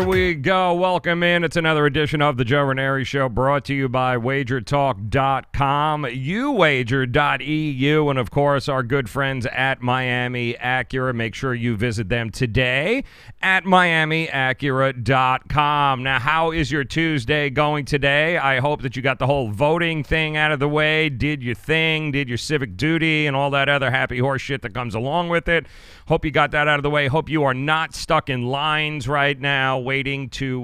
we go. Welcome in. It's another edition of the Joe Raineri Show, brought to you by WagerTalk.com, uwager.eu, and, of course, our good friends at Miami Acura. Make sure you visit them today at miamiacura.com. Now, how is your Tuesday going today? I hope that you got the whole voting thing out of the way, did your thing, did your civic duty, and all that other happy horse shit that comes along with it. Hope you got that out of the way. Hope you are not stuck in lines right now waiting to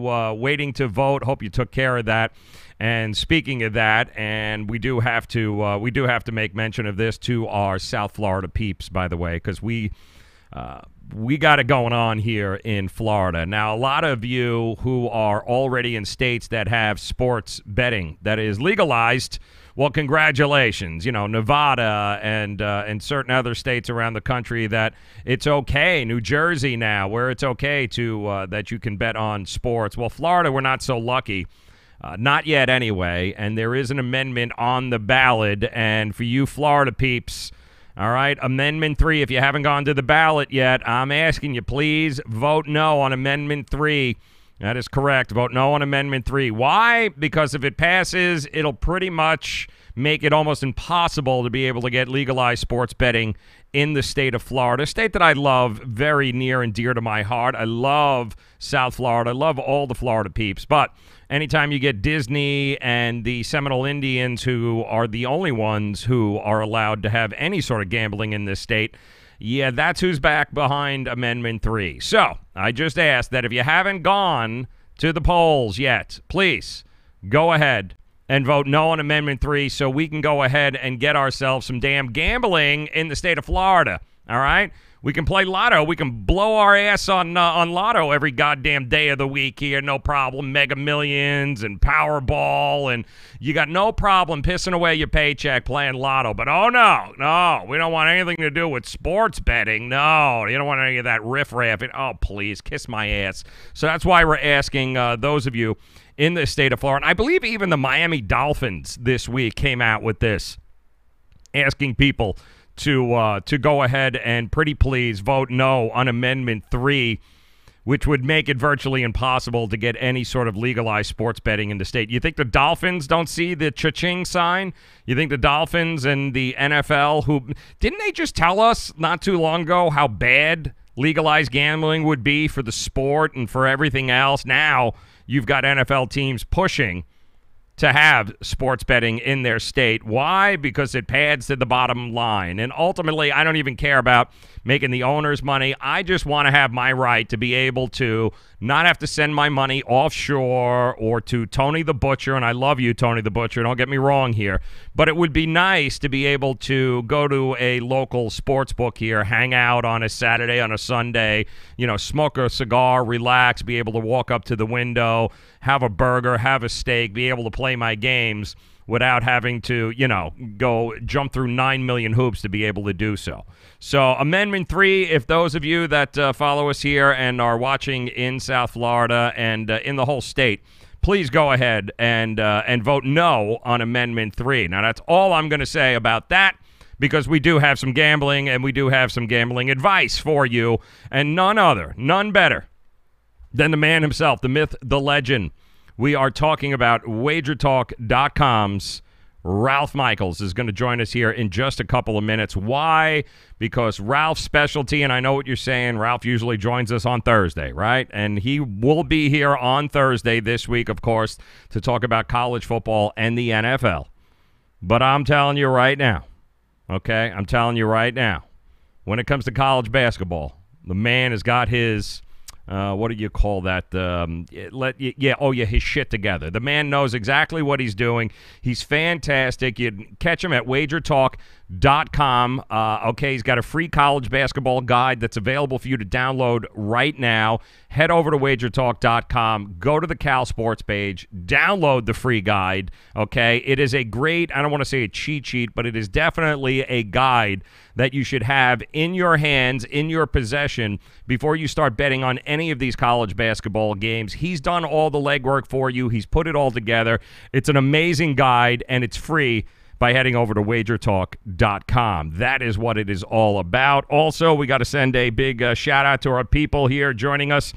vote. Hope you took care of that. And speaking of that, and we do have to make mention of this to our South Florida peeps, by the way, because we got it going on here in Florida. Now, a lot of you who are already in states that have sports betting that is legalized, well, congratulations. You know, Nevada and certain other states around the country that it's okay. New Jersey now, where it's okay to that you can bet on sports. Well, Florida, we're not so lucky. Not yet anyway, and there is an amendment on the ballot. And for you Florida peeps, all right, Amendment 3, if you haven't gone to the ballot yet, I'm asking you, please vote no on Amendment 3. That is correct. Vote no on Amendment 3. Why? Because if it passes, it'll pretty much make it almost impossible to be able to get legalized sports betting in the state of Florida, a state that I love, very near and dear to my heart. I love South Florida. I love all the Florida peeps. But anytime you get Disney and the Seminole Indians, who are the only ones who are allowed to have any sort of gambling in this state, yeah, that's who's back behind Amendment 3. So I just asked that if you haven't gone to the polls yet, please go ahead and vote no on Amendment 3 so we can go ahead and get ourselves some damn gambling in the state of Florida, all right? We can play lotto. We can blow our ass on lotto every goddamn day of the week here, no problem. Mega Millions and Powerball, and you got no problem pissing away your paycheck playing lotto. But oh no, we don't want anything to do with sports betting. No, you don't want any of that riffraff. Oh, please, kiss my ass. So that's why we're asking those of you in the state of Florida. I believe even the Miami Dolphins this week came out with this, asking people to go ahead and pretty please vote no on Amendment 3, which would make it virtually impossible to get any sort of legalized sports betting in the state. You think the Dolphins don't see the cha-ching sign? You think the Dolphins and the NFL, who didn't they just tell us not too long ago how bad legalized gambling would be for the sport and for everything else? Now you've got NFL teams pushing to have sports betting in their state. Why? Because it pads to the bottom line. And ultimately, I don't even care about making the owners money. I just want to have my right to be able to not have to send my money offshore or to Tony the Butcher. And I love you, Tony the Butcher. Don't get me wrong here. But it would be nice to be able to go to a local sports book here, hang out on a Saturday, on a Sunday, you know, smoke a cigar, relax, be able to walk up to the window, have a burger, have a steak, be able to play my games without having to, you know, go jump through 9 million hoops to be able to do so. So Amendment 3, if those of you that follow us here and are watching in South Florida and in the whole state, please go ahead and vote no on Amendment 3. Now, that's all I'm going to say about that, because we do have some gambling and we do have some gambling advice for you, and none better than the man himself, the myth, the legend. We are talking about WagerTalk.com's Ralph Michaels is going to join us here in just a couple of minutes. Why? Because Ralph's specialty, and I know what you're saying, Ralph usually joins us on Thursday, right? And he will be here on Thursday this week, of course, to talk about college football and the NFL. But I'm telling you right now, okay, I'm telling you right now, when it comes to college basketball, the man has got his... what do you call that? His shit together. The man knows exactly what he's doing. He's fantastic. You'd catch him at wagertalk.com. Okay, he's got a free college basketball guide that's available for you to download right now. Head over to wagertalk.com, go to the Cal Sports page, download the free guide, okay? It is a great, I don't want to say a cheat sheet, but it is definitely a guide that you should have in your hands, in your possession, before you start betting on any of these college basketball games. He's done all the legwork for you. He's put it all together. It's an amazing guide, and it's free by heading over to wagertalk.com. That is what it is all about. Also, we got to send a big shout-out to our people here joining us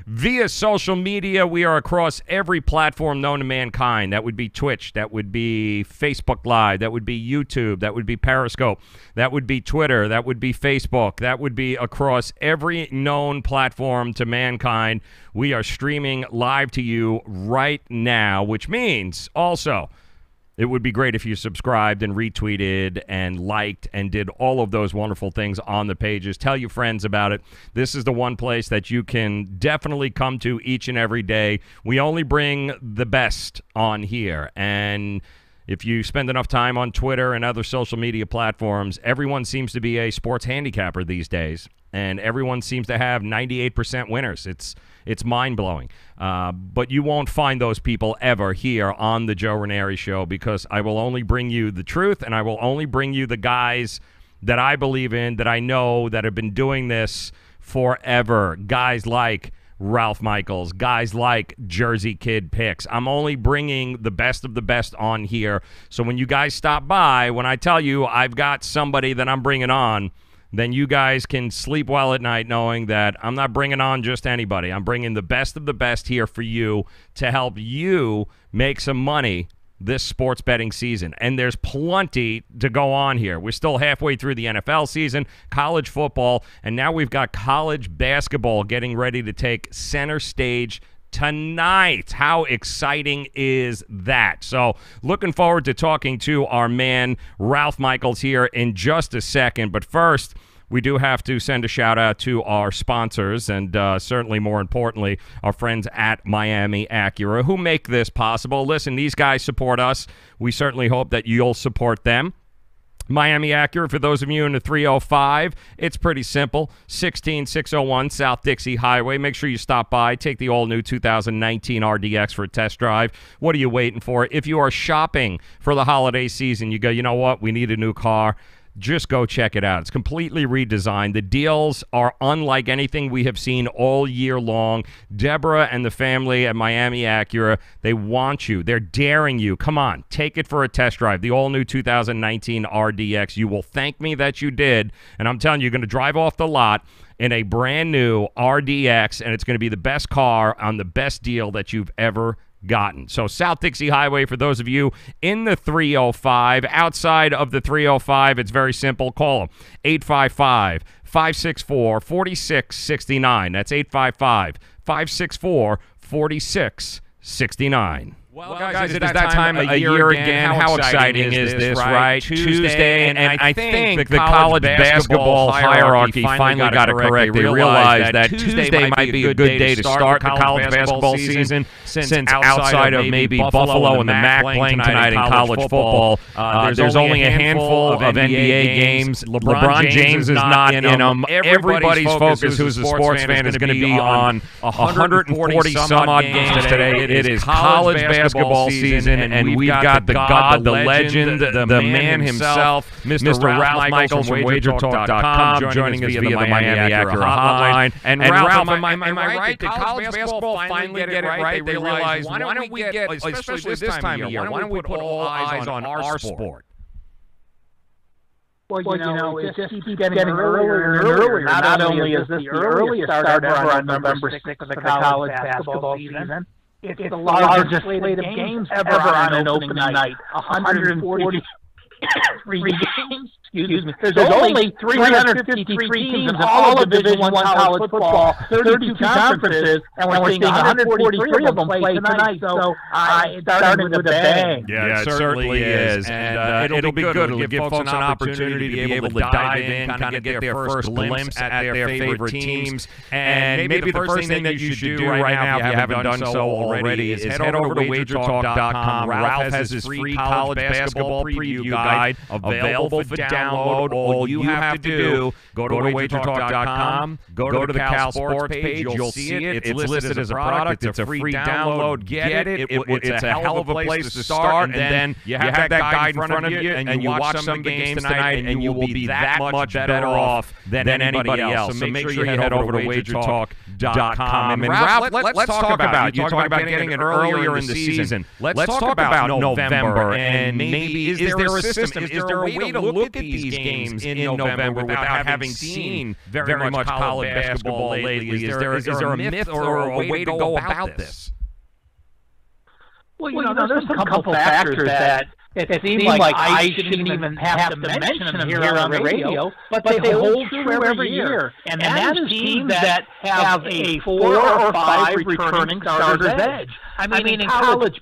Via social media, we are across every platform known to mankind. That would be Twitch. That would be Facebook Live. That would be YouTube. That would be Periscope. That would be Twitter. That would be Facebook. That would be across every known platform to mankind. We are streaming live to you right now, which means also it would be great if you subscribed and retweeted and liked and did all of those wonderful things on the pages. Tell your friends about it. This is the one place that you can definitely come to each and every day. We only bring the best on here. And if you spend enough time on Twitter and other social media platforms, everyone seems to be a sports handicapper these days. And everyone seems to have 98% winners. It's mind-blowing. But you won't find those people ever here on the Joe Raineri Show, because I will only bring you the truth, and I will only bring you the guys that I believe in, that I know, that have been doing this forever. Guys like Ralph Michaels, guys like Jersey Kid Picks. I'm only bringing the best of the best on here. So when you guys stop by, when I tell you I've got somebody that I'm bringing on, then you guys can sleep well at night knowing that I'm not bringing on just anybody. I'm bringing the best of the best here for you to help you make some money this sports betting season. And there's plenty to go on here. We're still halfway through the NFL season, college football, and now we've got college basketball getting ready to take center stage tonight. How exciting is that? So looking forward to talking to our man Ralph Michaels here in just a second. But first, we do have to send a shout out to our sponsors, and certainly more importantly, our friends at Miami Acura, who make this possible. Listen, these guys support us. We certainly hope that you'll support them. Miami Acura, for those of you in the 305, it's pretty simple. 16601 South Dixie Highway. Make sure you stop by. Take the all-new 2019 RDX for a test drive. What are you waiting for? If you are shopping for the holiday season, you go, you know what? We need a new car. Just go check it out. It's completely redesigned. The deals are unlike anything we have seen all year long. Deborah and the family at Miami Acura, they want you. They're daring you. Come on, take it for a test drive. The all-new 2019 RDX. You will thank me that you did. And I'm telling you, you're going to drive off the lot in a brand new RDX, and it's going to be the best car on the best deal that you've ever gotten. So South Dixie Highway, for those of you in the 305. Outside of the 305, it's very simple. Call them 855-564-4669. That's 855-564-4669. Well, guys, it is that time of year again. How exciting is this, right? Tuesday, and I think the college basketball hierarchy finally got it correct. They realized that Tuesday might be a good day to start the college basketball season, since outside of maybe Buffalo and the MAC playing tonight in college football, there's only a handful of NBA games. LeBron James is not in them. Everybody's focus, who's a sports fan, is going to be on 140-some-odd games today. It is college basketball season, and we've got the God, the legend, the man himself, Mr. Ralph Michaels from WagerTalk.com, joining us via the Miami Acura hotline. And Ralph, am I right? Did college basketball finally get it right? They realized, why don't we get, especially this time of year, why don't we put all eyes on our sport? Well, you know, it just keeps getting earlier and earlier. Not only is this the earliest start ever on November 6th of the college basketball season, it's the largest slate of games ever on an opening night. 143 games. Excuse me. There's only 353 teams in all of Division I college football, 32 conferences, and we're seeing 143 of them play tonight. So it started with a bang. Yeah, it certainly is. And it'll be good. It'll give folks an opportunity to be able to dive in, kind of get their first glimpse at their favorite teams. And maybe the first thing that you should do right now, if you haven't done so already, is head over to WagerTalk.com. Ralph has his free college basketball preview guide available for download. All you have to do, go to WagerTalk.com, go to the Cal Sports page, you'll see it. It's listed as a product. It's a free download. Get it. It's a hell of a place to start. And then you have that guide in front of you, and you watch some of the games tonight, and you will be that much better off than anybody else. So make sure you head over to WagerTalk.com. And Ralph, let's talk about, you talk about getting it earlier in the season. Let's talk about November, and maybe is there a system system. Is there a way to look at these games in November without having seen very much college basketball lately? Is there a myth or a way to go about this? Well, there's some couple factors that it seems like I shouldn't even have to mention them here on the radio, but they hold true every year. And that is teams that have a 4 or 5 returning starters edge. I mean, in college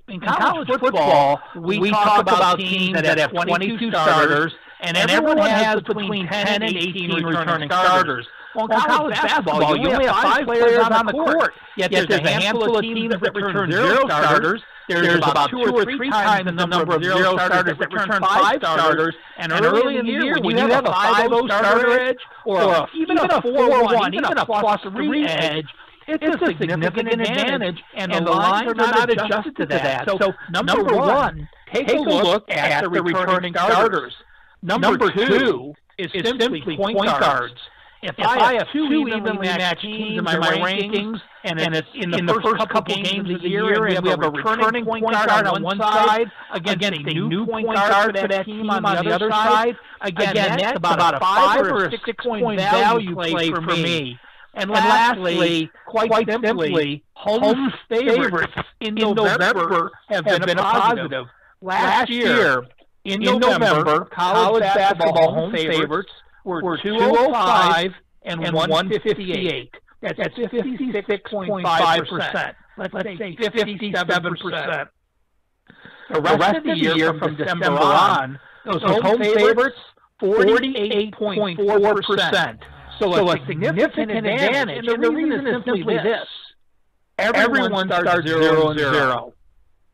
football, we talk about teams that have 22 starters, and everyone has between 10 and 18 returning starters. Well, in college basketball, you only have 5 players on the court, yet there's a handful of teams that return 0 starters. There's about 2 or 3 times the number of 0 starters that return 5 starters. And early in the year, when you have a 5-0 starter edge, or even a 4-1, even a +3 edge, it's a significant advantage, and the lines are not adjusted to that. So, number one, take a look at the returning starters. Number 2 is simply point guards. If I have 2 evenly matched teams in my rankings, and it's in the first couple games of the year, and we have a returning point guard on one side against a new point guard for that team on the other side, again, that's about a 5 or a 6 point value play for me. And lastly, quite simply, home favorites in November have been a positive. Last year, in November, college basketball home favorites were 205 and 158. That's 56.5%. Let's say 57%. The rest of the year from December on, those home favorites, 48.4%. So a significant advantage. And the reason is simply this. Everyone starts 0-0.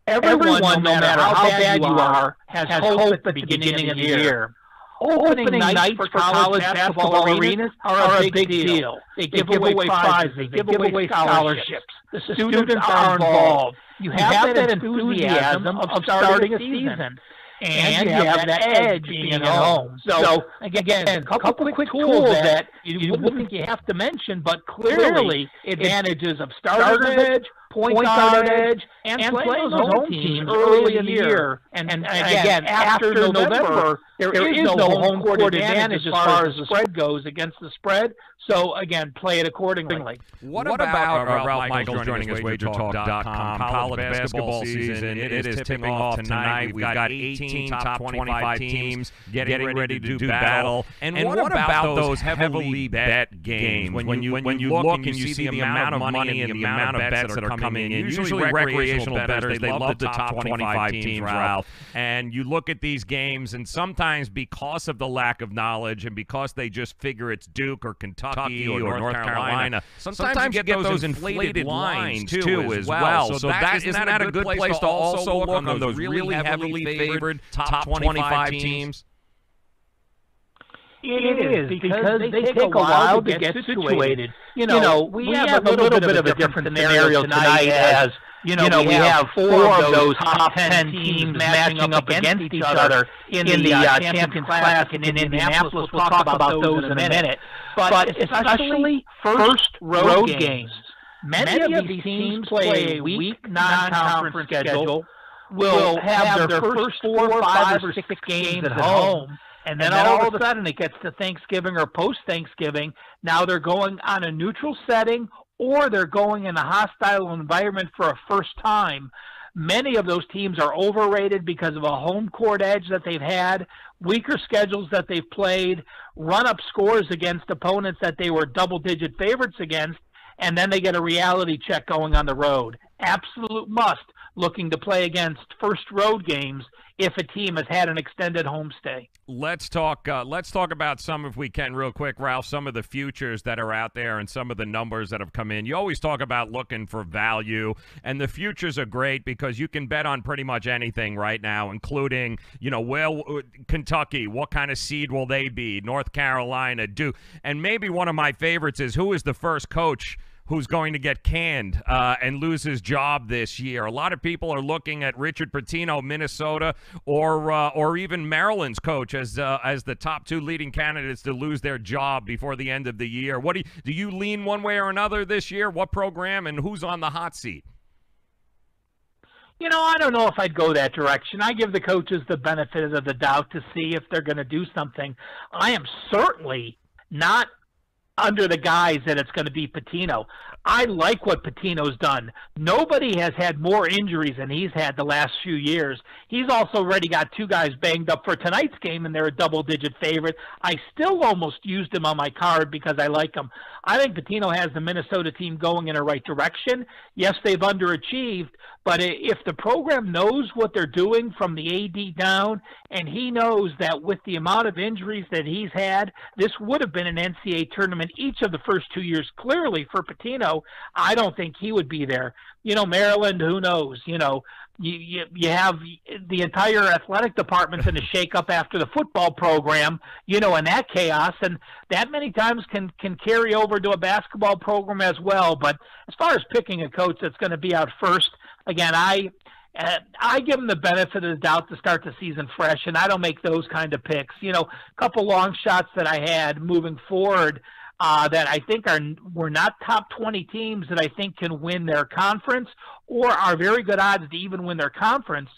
Everyone, no matter how bad you are, has hope at the beginning of the year. Opening nights for college basketball arenas are a big deal. They give away prizes. They give away scholarships. The students are involved. You have that enthusiasm of starting a season. And you have that edge being at home. So, again, a couple of quick tools that you wouldn't think you have to mention, but clearly advantages of starter's edge, point guard edge, and playing those home teams early in the year. And again, after November, there is no home court advantage as far as the spread goes against the spread. So, again, play it accordingly. What about Ralph Michaels joining us, WagerTalk.com? College basketball season, it is tipping off tonight. We've got 18 top 25 teams getting ready to do battle. And what about those heavily bet games? When you look and you see the amount of money and the amount of bets that are coming in, usually recreational bettors, they love the top 25 teams, Ralph. And you look at these games, and sometimes because of the lack of knowledge and because they just figure it's Duke or Kentucky or North Carolina, sometimes you get those inflated lines too as well. So isn't that a good place to also look on those really heavily favored top 25 teams? It is, because they take a while to get situated. We have a little bit of a different scenario tonight as, we have 4 of those top 10 teams matching up against each other in the Champions Classic in Indianapolis. We'll talk about those in a minute. But especially first road games. Many of these teams play a weak non-conference schedule, will have their first 4, 5, or 6 games at home. And then all of a sudden it gets to Thanksgiving or post-Thanksgiving. Now they're going on a neutral setting, or they're going in a hostile environment for a first time. Many of those teams are overrated because of a home court edge that they've had, weaker schedules that they've played, run-up scores against opponents that they were double-digit favorites against, and then they get a reality check going on the road. Absolute must looking to play against first road games if a team has had an extended home stay. Let's talk about some, if we can, real quick, Ralph, some of the futures that are out there and some of the numbers that have come in. You always talk about looking for value, and the futures are great because you can bet on pretty much anything right now, including, Kentucky, what kind of seed will they be? North Carolina, Duke. And maybe one of my favorites is, who is the first coach who's going to get canned and lose his job this year? A lot of people are looking at Richard Pitino, Minnesota, or even Maryland's coach as the top 2 leading candidates to lose their job before the end of the year. What do you lean one way or another this year? What program and who's on the hot seat? I don't know if I'd go that direction. I give the coaches the benefit of the doubt to see if they're going to do something. I am certainly not under the guise that it's going to be Pitino. I like what Pitino's done. Nobody has had more injuries than he's had the last few years. He's also already got 2 guys banged up for tonight's game, and they're a double-digit favorite. I still almost used him on my card because I like him. I think Pitino has the Minnesota team going in the right direction. Yes, they've underachieved, but if the program knows what they're doing from the AD down, and he knows that with the amount of injuries that he's had, this would have been an NCAA tournament each of the first 2 years clearly for Pitino. I don't think he would be there. Maryland, who knows? You have the entire athletic department's in a shakeup after the football program, and that chaos, and that many times can carry over to a basketball program as well. But as far as picking a coach that's going to be out first, again, I give them the benefit of the doubt to start the season fresh, and I don't make those kind of picks. A couple long shots that I had moving forward that I think were not top 20 teams that I think can win their conference or are very good odds to even win their conference.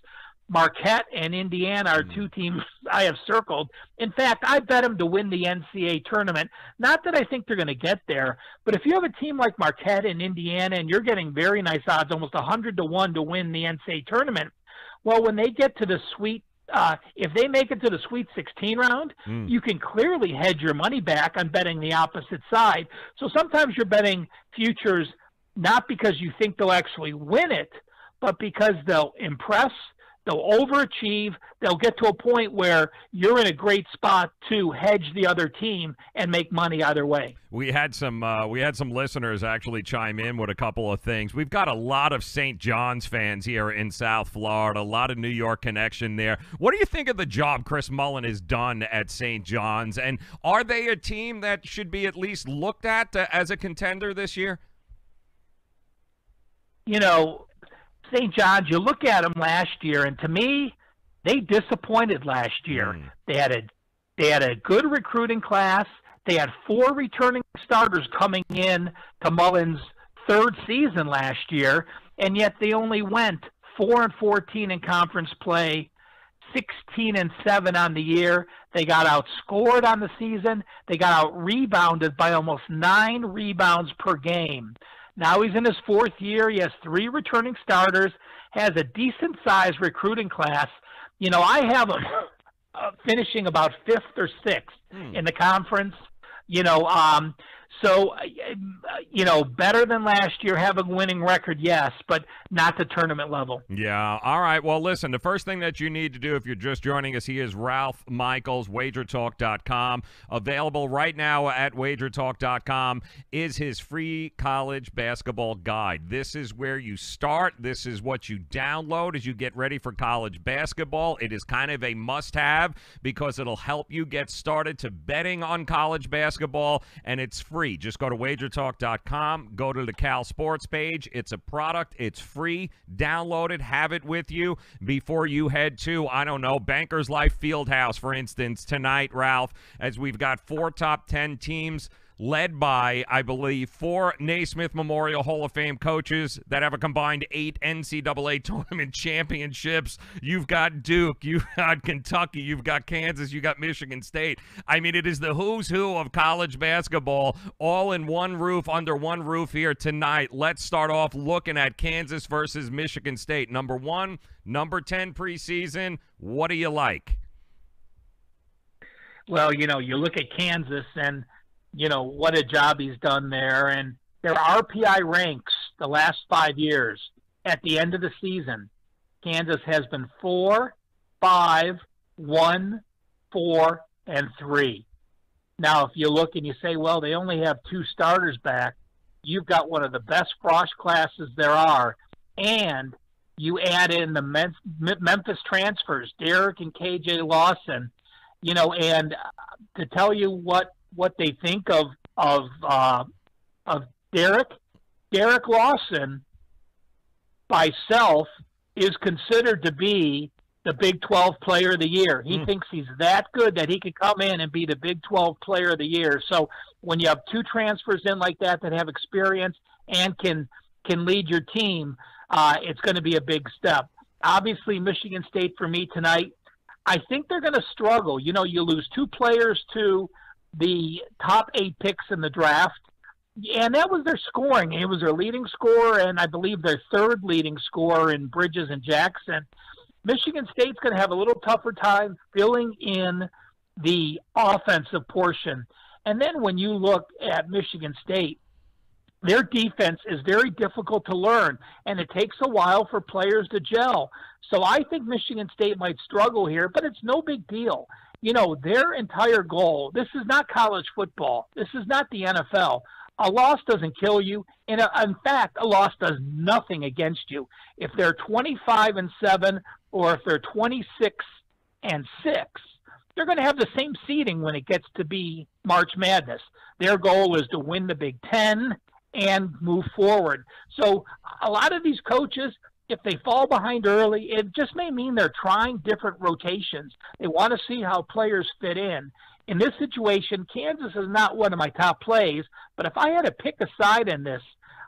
Marquette and Indiana are 2 teams I have circled. In fact, I bet them to win the NCAA tournament. Not that I think they're going to get there, but if you have a team like Marquette and Indiana and you're getting very nice odds, almost 100-1 to win the NCAA tournament, well, when they get to the if they make it to the Sweet 16 round, you can clearly hedge your money back on betting the opposite side. So sometimes you're betting futures not because you think they'll actually win it, but because they'll impress, they'll overachieve, they'll get to a point where you're in a great spot to hedge the other team and make money either way. We had some listeners actually chime in with a couple of things. We've got a lot of St. John's fans here in South Florida, a lot of New York connection there. What do you think of the job Chris Mullin has done at St. John's, and are they a team that should be at least looked at as a contender this year? St. John's, you look at them last year, and to me, they disappointed last year. They had a good recruiting class. They had 4 returning starters coming in to Mullin's 3rd season last year, and yet they only went 4-14 in conference play, 16-7 on the year. They got outscored on the season. They got out-rebounded by almost 9 rebounds per game. Now he's in his 4th year. He has 3 returning starters, has a decent-sized recruiting class. I have him finishing about 5th or 6th in the conference. Better than last year, having a winning record, yes, but not the tournament level. Yeah. All right. Well, listen, the first thing that you need to do if you're just joining us, he is Ralph Michaels, wagertalk.com. Available right now at wagertalk.com is his free college basketball guide. This is where you start. This is what you download as you get ready for college basketball. It is kind of a must-have because it'll help you get started to betting on college basketball, and it's free. Just go to wagertalk.com, go to the Cal Sports page. It's a product. It's free. Download it. Have it with you before you head to, I don't know, Bankers Life Fieldhouse, for instance, tonight, Ralph, as we've got 4 top 10 teams led by, I believe, 4 Naismith Memorial Hall of Fame coaches that have a combined 8 NCAA tournament championships. You've got Duke, you've got Kentucky, you've got Kansas, you've got Michigan State. I mean, it is the who's who of college basketball all in one roof, under one roof here tonight. Let's start off looking at Kansas versus Michigan State. Number 1, number 10 preseason. What do you like? Well, you look at Kansas and what a job he's done there. And their RPI ranks the last 5 years at the end of the season. Kansas has been 4, 5, 1, 4, and 3. Now, if you look and you say, well, they only have 2 starters back, you've got one of the best cross classes there are. And you add in the Memphis transfers, Derek and KJ Lawson, and to tell you what they think of Derek Lawson by self is considered to be the Big 12 Player of the Year. He thinks he's that good that he could come in and be the Big 12 Player of the Year. So when you have 2 transfers in like that have experience and can lead your team, it's going to be a big step. Obviously, Michigan State for me tonight, I think they're going to struggle. You know, you lose 2 players to the top 8 picks in the draft, and that was their scoring. It was their leading scorer, and I believe their 3rd leading scorer in Bridges and Jackson. Michigan State's going to have a little tougher time filling in the offensive portion. And then when you look at Michigan State, their defense is very difficult to learn, and it takes a while for players to gel. So I think Michigan State might struggle here, but it's no big deal. You know, their entire goal, this is not college football. This is not the NFL. A loss doesn't kill you. And in fact, a loss does nothing against you. If they're 25-7 or if they're 26-6, they're going to have the same seeding when it gets to be March Madness. Their goal is to win the Big Ten and move forward. So a lot of these coaches, if they fall behind early, it just may mean they're trying different rotations. They want to see how players fit in. In this situation, Kansas is not one of my top plays, but if I had to pick a side in this,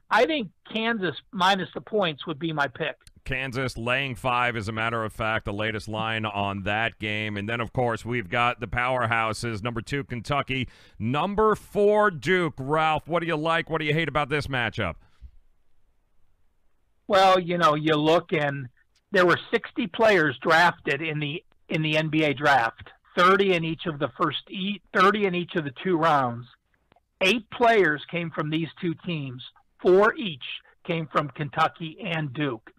I think Kansas minus the points would be my pick. Kansas laying 5, as a matter of fact, the latest line on that game. And then, of course, we've got the powerhouses, number 2, Kentucky, number 4, Duke. Ralph, what do you like? What do you hate about this matchup? Well, you know, you look and there were 60 players drafted in the NBA draft, 30 in each of the 2 rounds. 8 players came from these 2 teams. 4 each came from Kentucky and Duke.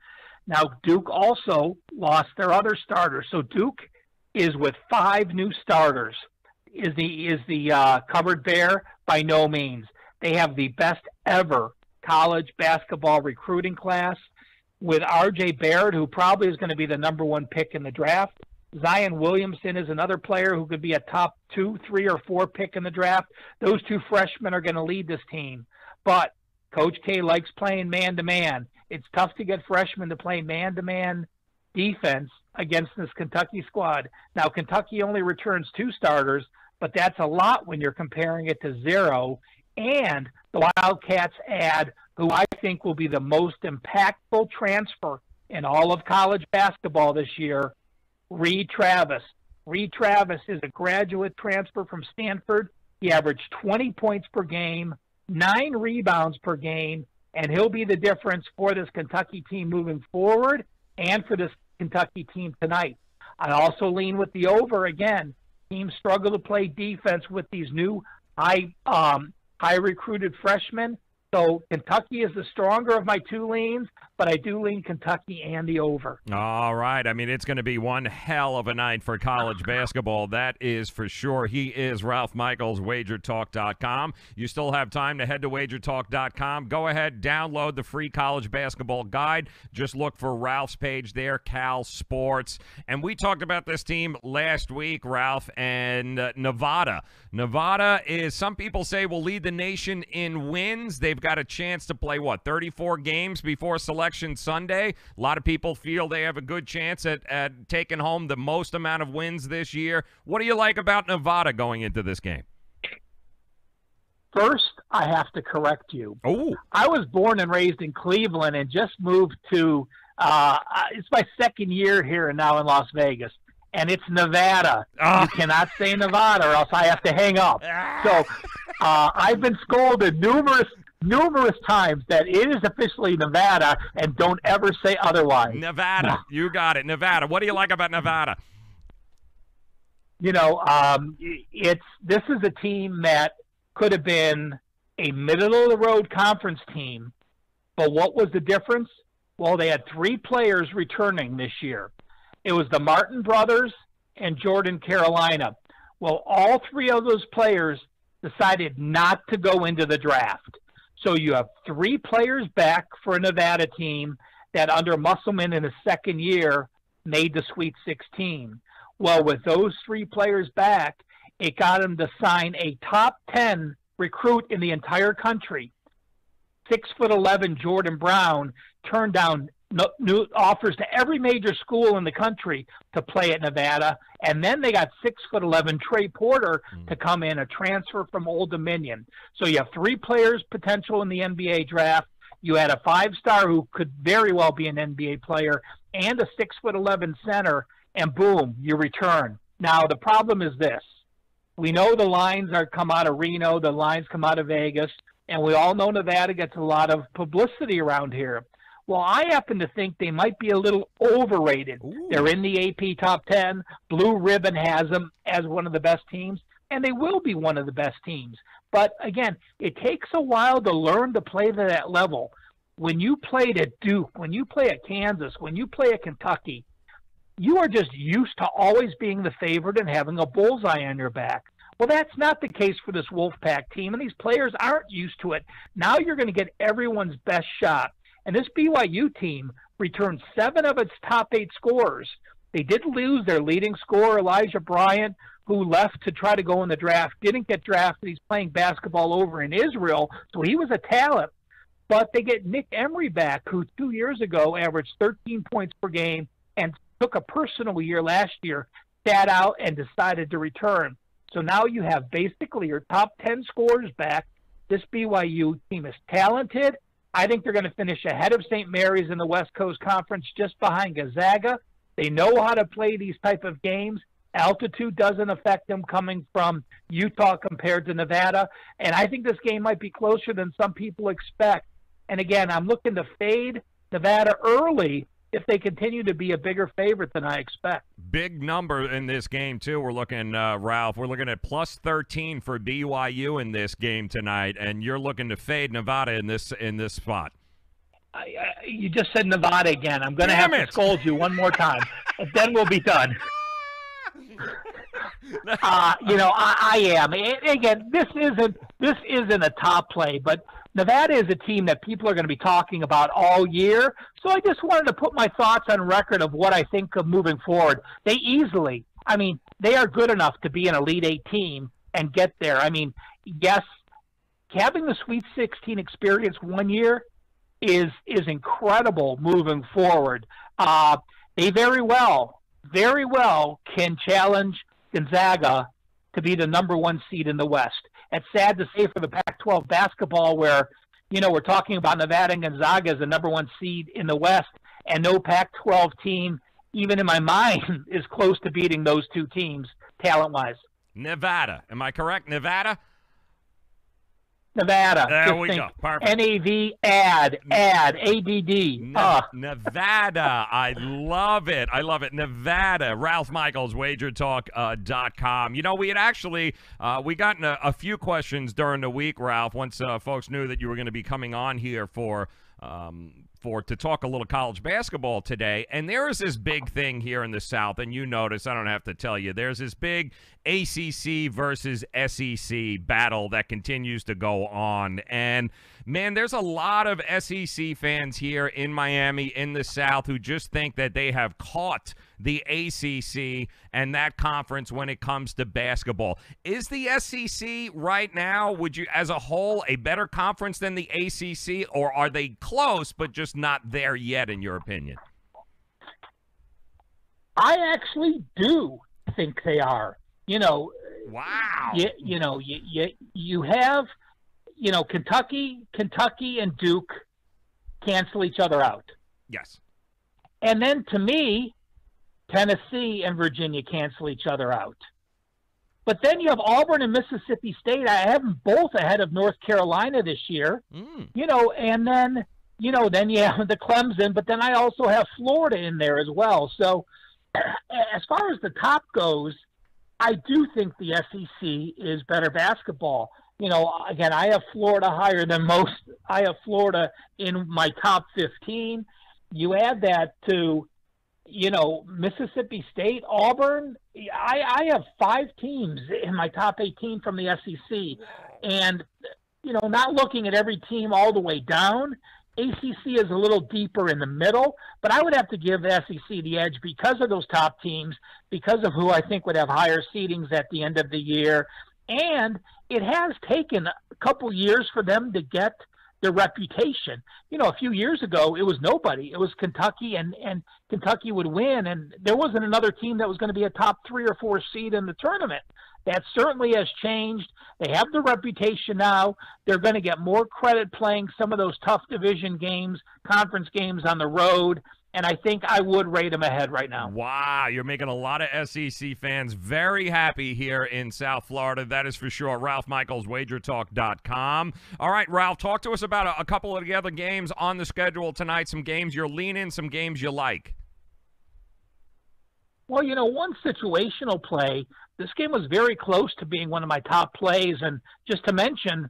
Now, Duke also lost their other starters. So Duke is with 5 new starters. Is the cupboard bare? By no means. They have the best ever college basketball recruiting class with R.J. Barrett, who probably is going to be the number 1 pick in the draft. Zion Williamson is another player who could be a top 2, 3, or 4 pick in the draft. Those 2 freshmen are going to lead this team. But Coach K likes playing man-to-man. It's tough to get freshmen to play man-to-man defense against this Kentucky squad. Now, Kentucky only returns 2 starters, but that's a lot when you're comparing it to 0. And the Wildcats add who I think will be the most impactful transfer in all of college basketball this year, Reed Travis. Reed Travis is a graduate transfer from Stanford. He averaged 20 points per game, 9 rebounds per game, and he'll be the difference for this Kentucky team moving forward and for this Kentucky team tonight. I also lean with the over again. Teams struggle to play defense with these new high-recruited freshmen. So Kentucky is the stronger of my 2 leans, but I do lean Kentucky and the over. All right. I mean, it's going to be one hell of a night for college basketball. That is for sure. He is Ralph Michaels, WagerTalk.com. You still have time to head to WagerTalk.com. Go ahead, download the free college basketball guide. Just look for Ralph's page there, Cal Sports. And we talked about this team last week, Ralph, and Nevada. Nevada is, some people say, will lead the nation in wins. They've got a chance to play, 34 games before Selection Sunday. A lot of people feel they have a good chance at taking home the most amount of wins this year. What do you like about Nevada going into this game? First, I have to correct you. Oh, I was born and raised in Cleveland and just moved to, it's my 2nd year here and now in Las Vegas. And it's Nevada. You cannot say Nevada or else I have to hang up. So I've been scolded numerous times that it is officially Nevada, and don't ever say otherwise. Nevada. No. You got it. Nevada. What do you like about Nevada? You know, this is a team that could have been a middle-of-the-road conference team, but what was the difference? Well, they had 3 players returning this year. It was the Martin brothers and Jordan Carolina. Well, all 3 of those players decided not to go into the draft. So you have 3 players back for a Nevada team that under Musselman in his 2nd year made the Sweet 16. Well, with those 3 players back, it got him to sign a top 10 recruit in the entire country. 6'11" Jordan Brown turned down new offers to every major school in the country to play at Nevada. And then they got 6'11" Trey Porter to come in, a transfer from Old Dominion. So you have 3 players potential in the NBA draft. You had a 5-star who could very well be an NBA player and a 6'11" center, and boom, you return. Now, the problem is this. We know the lines come out of Reno, the lines come out of Vegas, and we all know Nevada gets a lot of publicity around here. Well, I happen to think they might be a little overrated. Ooh. They're in the AP Top 10. Blue Ribbon has them as one of the best teams, and they will be one of the best teams. But, again, it takes a while to learn to play to that level. When you played at Duke, when you play at Kansas, when you play at Kentucky, you are just used to always being the favorite and having a bullseye on your back. Well, that's not the case for this Wolfpack team, and these players aren't used to it. Now you're going to get everyone's best shot. And this BYU team returned 7 of its top 8 scorers. They did lose their leading scorer, Elijah Bryant, who left to try to go in the draft, didn't get drafted. He's playing basketball over in Israel, so he was a talent. But they get Nick Emery back, who 2 years ago averaged 13 points per game and took a personal year last year, sat out, and decided to return. So now you have basically your top 10 scorers back. This BYU team is talented. I think they're going to finish ahead of St. Mary's in the West Coast Conference, just behind Gonzaga. They know how to play these type of games. Altitude doesn't affect them coming from Utah compared to Nevada. And I think this game might be closer than some people expect. And again, I'm looking to fade Nevada early if they continue to be a bigger favorite than I expect. Big number in this game, too. We're looking, Ralph, we're looking at plus 13 for BYU in this game tonight, and you're looking to fade Nevada in this spot. You just said Nevada again. I'm going to have to scold you one more time, and then we'll be done. I am. Again, this isn't a top play, but Nevada is a team that people are going to be talking about all year. So I just wanted to put my thoughts on record of what I think of moving forward. They are good enough to be an Elite 8 team and get there. I mean, yes, having the Sweet 16 experience one year is incredible moving forward. They very well can challenge Gonzaga to be the number 1 seed in the West. It's sad to say for the Pac-12 basketball where, we're talking about Nevada and Gonzaga as the number 1 seed in the West, and no Pac-12 team, even in my mind, is close to beating those two teams talent-wise. Nevada. Am I correct? Nevada? Nevada. There we go. Perfect. N-A-V, A-D-D. Nevada. I love it. Nevada. Ralph Michaels, WagerTalk.com. We had actually we gotten a few questions during the week, Ralph, once folks knew that you were going to be coming on here to talk a little college basketball today. And there is this big thing here in the South, and you notice, I don't have to tell you, there's this big ACC versus SEC battle that continues to go on. And, man, there's a lot of SEC fans here in Miami, in the South, who just think that they have caught the ACC and that conference when it comes to basketball. Is the SEC right now, would you, as a whole, a better conference than the ACC, or are they close but just not there yet, in your opinion? I actually do think they are. Wow. You have, Kentucky and Duke cancel each other out. Yes. And then, to me, Tennessee and Virginia cancel each other out. But then you have Auburn and Mississippi State. I have them both ahead of North Carolina this year. And then, then you have the Clemson, but then I also have Florida in there as well. So as far as the top goes, I do think the SEC is better basketball. Again, I have Florida higher than most. I have Florida in my top 15. You add that to, Mississippi State, Auburn. I have 5 teams in my top 18 from the SEC. And, not looking at every team all the way down, ACC is a little deeper in the middle, but I would have to give the SEC the edge because of those top teams, because of who I think would have higher seedings at the end of the year. And it has taken a couple years for them to get their reputation. A few years ago, it was nobody. It was Kentucky, and Kentucky would win, and there wasn't another team that was going to be a top 3 or 4 seed in the tournament. That certainly has changed. They have the reputation now. They're going to get more credit playing some of those tough division games, conference games on the road, and I think I would rate them ahead right now. Wow, you're making a lot of SEC fans very happy here in South Florida. That is for sure. Ralph Michaels, WagerTalk.com. All right, Ralph, talk to us about a couple of the other games on the schedule tonight, some games you're leaning, some games you like. Well, one situational play, this game was very close to being one of my top plays, and just to mention,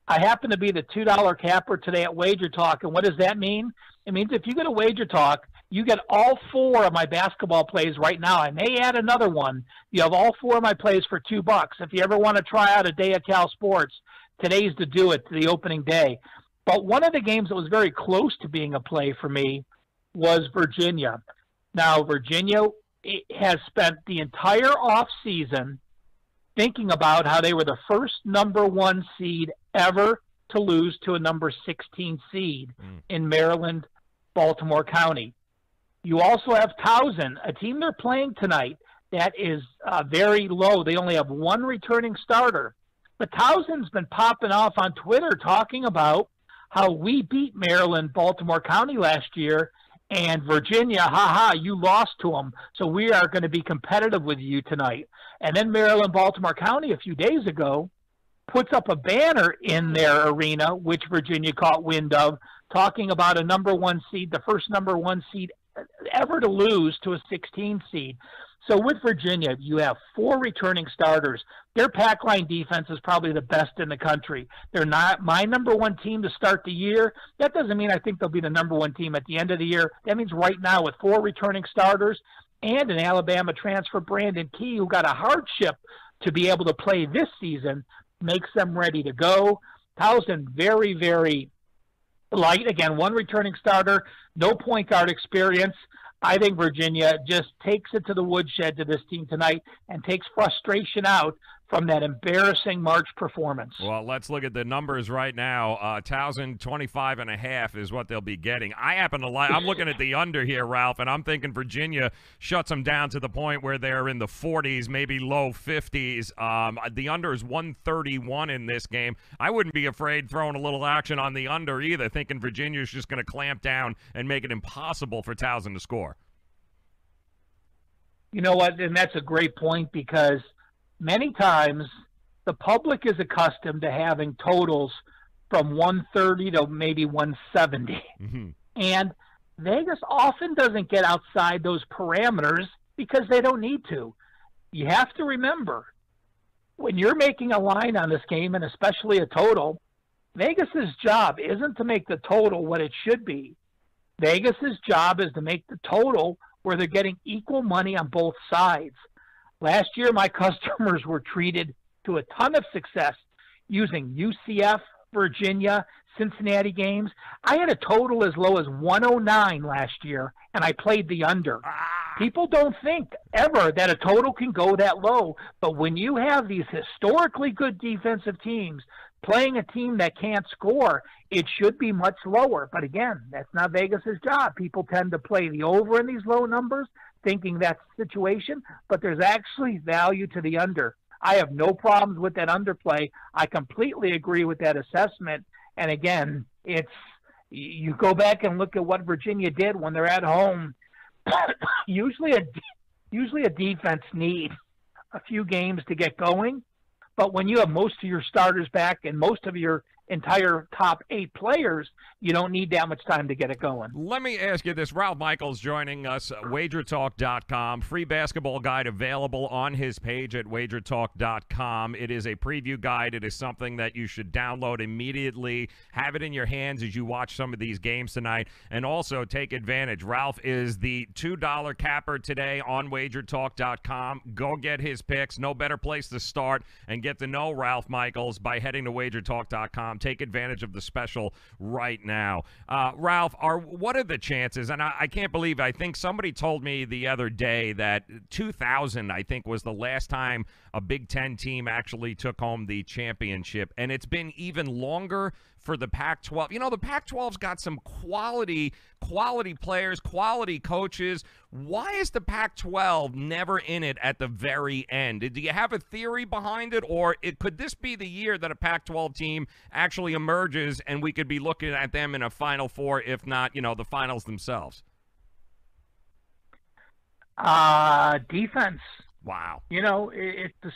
I happen to be the $2 capper today at Wager Talk, and what does that mean? It means if you go to Wager Talk, you get all 4 of my basketball plays right now. I may add another one. You have all 4 of my plays for $2. If you ever want to try out a day at Cal Sports, today's to do it, the opening day. But one of the games that was very close to being a play for me was Virginia. Now, Virginia has spent the entire offseason thinking about how they were the first number 1 seed ever to lose to a number 16 seed in Maryland, Baltimore County. You also have Towson, a team they're playing tonight that is very low. They only have 1 returning starter. But Towson's been popping off on Twitter talking about how we beat Maryland, Baltimore County last year, and Virginia, you lost to them, so we are going to be competitive with you tonight. And then Maryland, Baltimore County a few days ago puts up a banner in their arena, which Virginia caught wind of, talking about a number 1 seed, the first number 1 seed ever to lose to a 16 seed. So with Virginia, you have 4 returning starters. Their pack line defense is probably the best in the country. They're not my number 1 team to start the year. That doesn't mean I think they'll be the number 1 team at the end of the year. That means right now with 4 returning starters and an Alabama transfer, Brandon Key, who got a hardship to be able to play this season, makes them ready to go. Towson, very, very light. Again, 1 returning starter, no point guard experience. I think Virginia just takes it to the woodshed to this team tonight and takes frustration out from that embarrassing March performance. Well, let's look at the numbers right now. 1,025.5 is what they'll be getting. I happen to like. I'm looking at the under here, Ralph, and I'm thinking Virginia shuts them down to the point where they're in the 40s, maybe low 50s. The under is 131 in this game. I wouldn't be afraid throwing a little action on the under either, thinking Virginia's just going to clamp down and make it impossible for Towson to score. You know what? And that's a great point because many times the public is accustomed to having totals from 130 to maybe 170. And Vegas often doesn't get outside those parameters because they don't need to. You have to remember, when you're making a line on this game, and especially a total, Vegas's job isn't to make the total what it should be. Vegas's job is to make the total where they're getting equal money on both sides. Last year, my customers were treated to a ton of success using UCF, Virginia, Cincinnati games. I had a total as low as 109 last year, and I played the under. People don't think ever that a total can go that low, but when you have these historically good defensive teams playing a team that can't score, it should be much lower. But again, that's not Vegas's job. People tend to play the over in these low numbers, thinking that's the situation, but there's actually value to the under. I have no problems with that underplay. I completely agree with that assessment. And again, you go back and look at what Virginia did when they're at home. usually a defense needs a few games to get going, but when you have most of your starters back and most of your entire top 8 players, you don't need that much time to get it going. Let me ask you this. Ralph Michaels joining us, WagerTalk.com. Free basketball guide available on his page at WagerTalk.com. It is a preview guide. It is something that you should download immediately, have it in your hands as you watch some of these games tonight, and also take advantage. Ralph is the $2 capper today on WagerTalk.com. Go get his picks. No better place to start and get to know Ralph Michaels by heading to WagerTalk.com. Take advantage of the special right now. Ralph, what are the chances? And I can't believe, I think somebody told me the other day that 2000, I think, was the last time a Big Ten team actually took home the championship. And it's been even longer for the Pac-12. You know, the Pac-12's got some quality players, quality coaches. Why is the Pac-12 never in it at the very end? Do you have a theory behind it, or could this be the year that a Pac-12 team actually emerges and we could be looking at them in a Final Four, if not, you know, the finals themselves? Defense. Wow. You know, it's the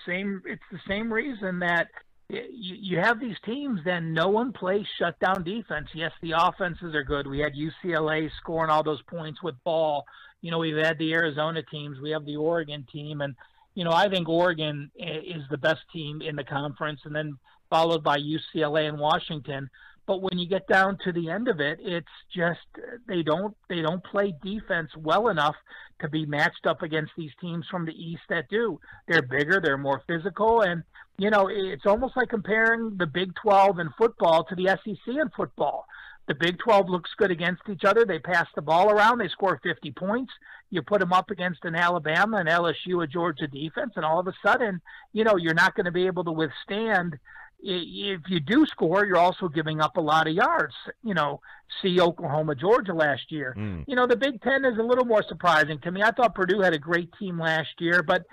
same reason that you have these teams, then no one plays shutdown defense. Yes, the offenses are good. We had UCLA scoring all those points with ball. You know, we've had the Arizona teams. We have the Oregon team. And, you know, I think Oregon is the best team in the conference, and then followed by UCLA and Washington. But when you get down to the end of it, it's just they don't play defense well enough to be matched up against these teams from the East that do. They're bigger, they're more physical, and, you know, it's almost like comparing the Big 12 in football to the SEC in football. The Big 12 looks good against each other. They pass the ball around. They score 50 points. You put them up against an Alabama, an LSU, a Georgia defense, and all of a sudden, you know, you're not going to be able to withstand. If you do score, you're also giving up a lot of yards. You know, see Oklahoma, Georgia last year. You know, the Big Ten is a little more surprising to me. I thought Purdue had a great team last year, but,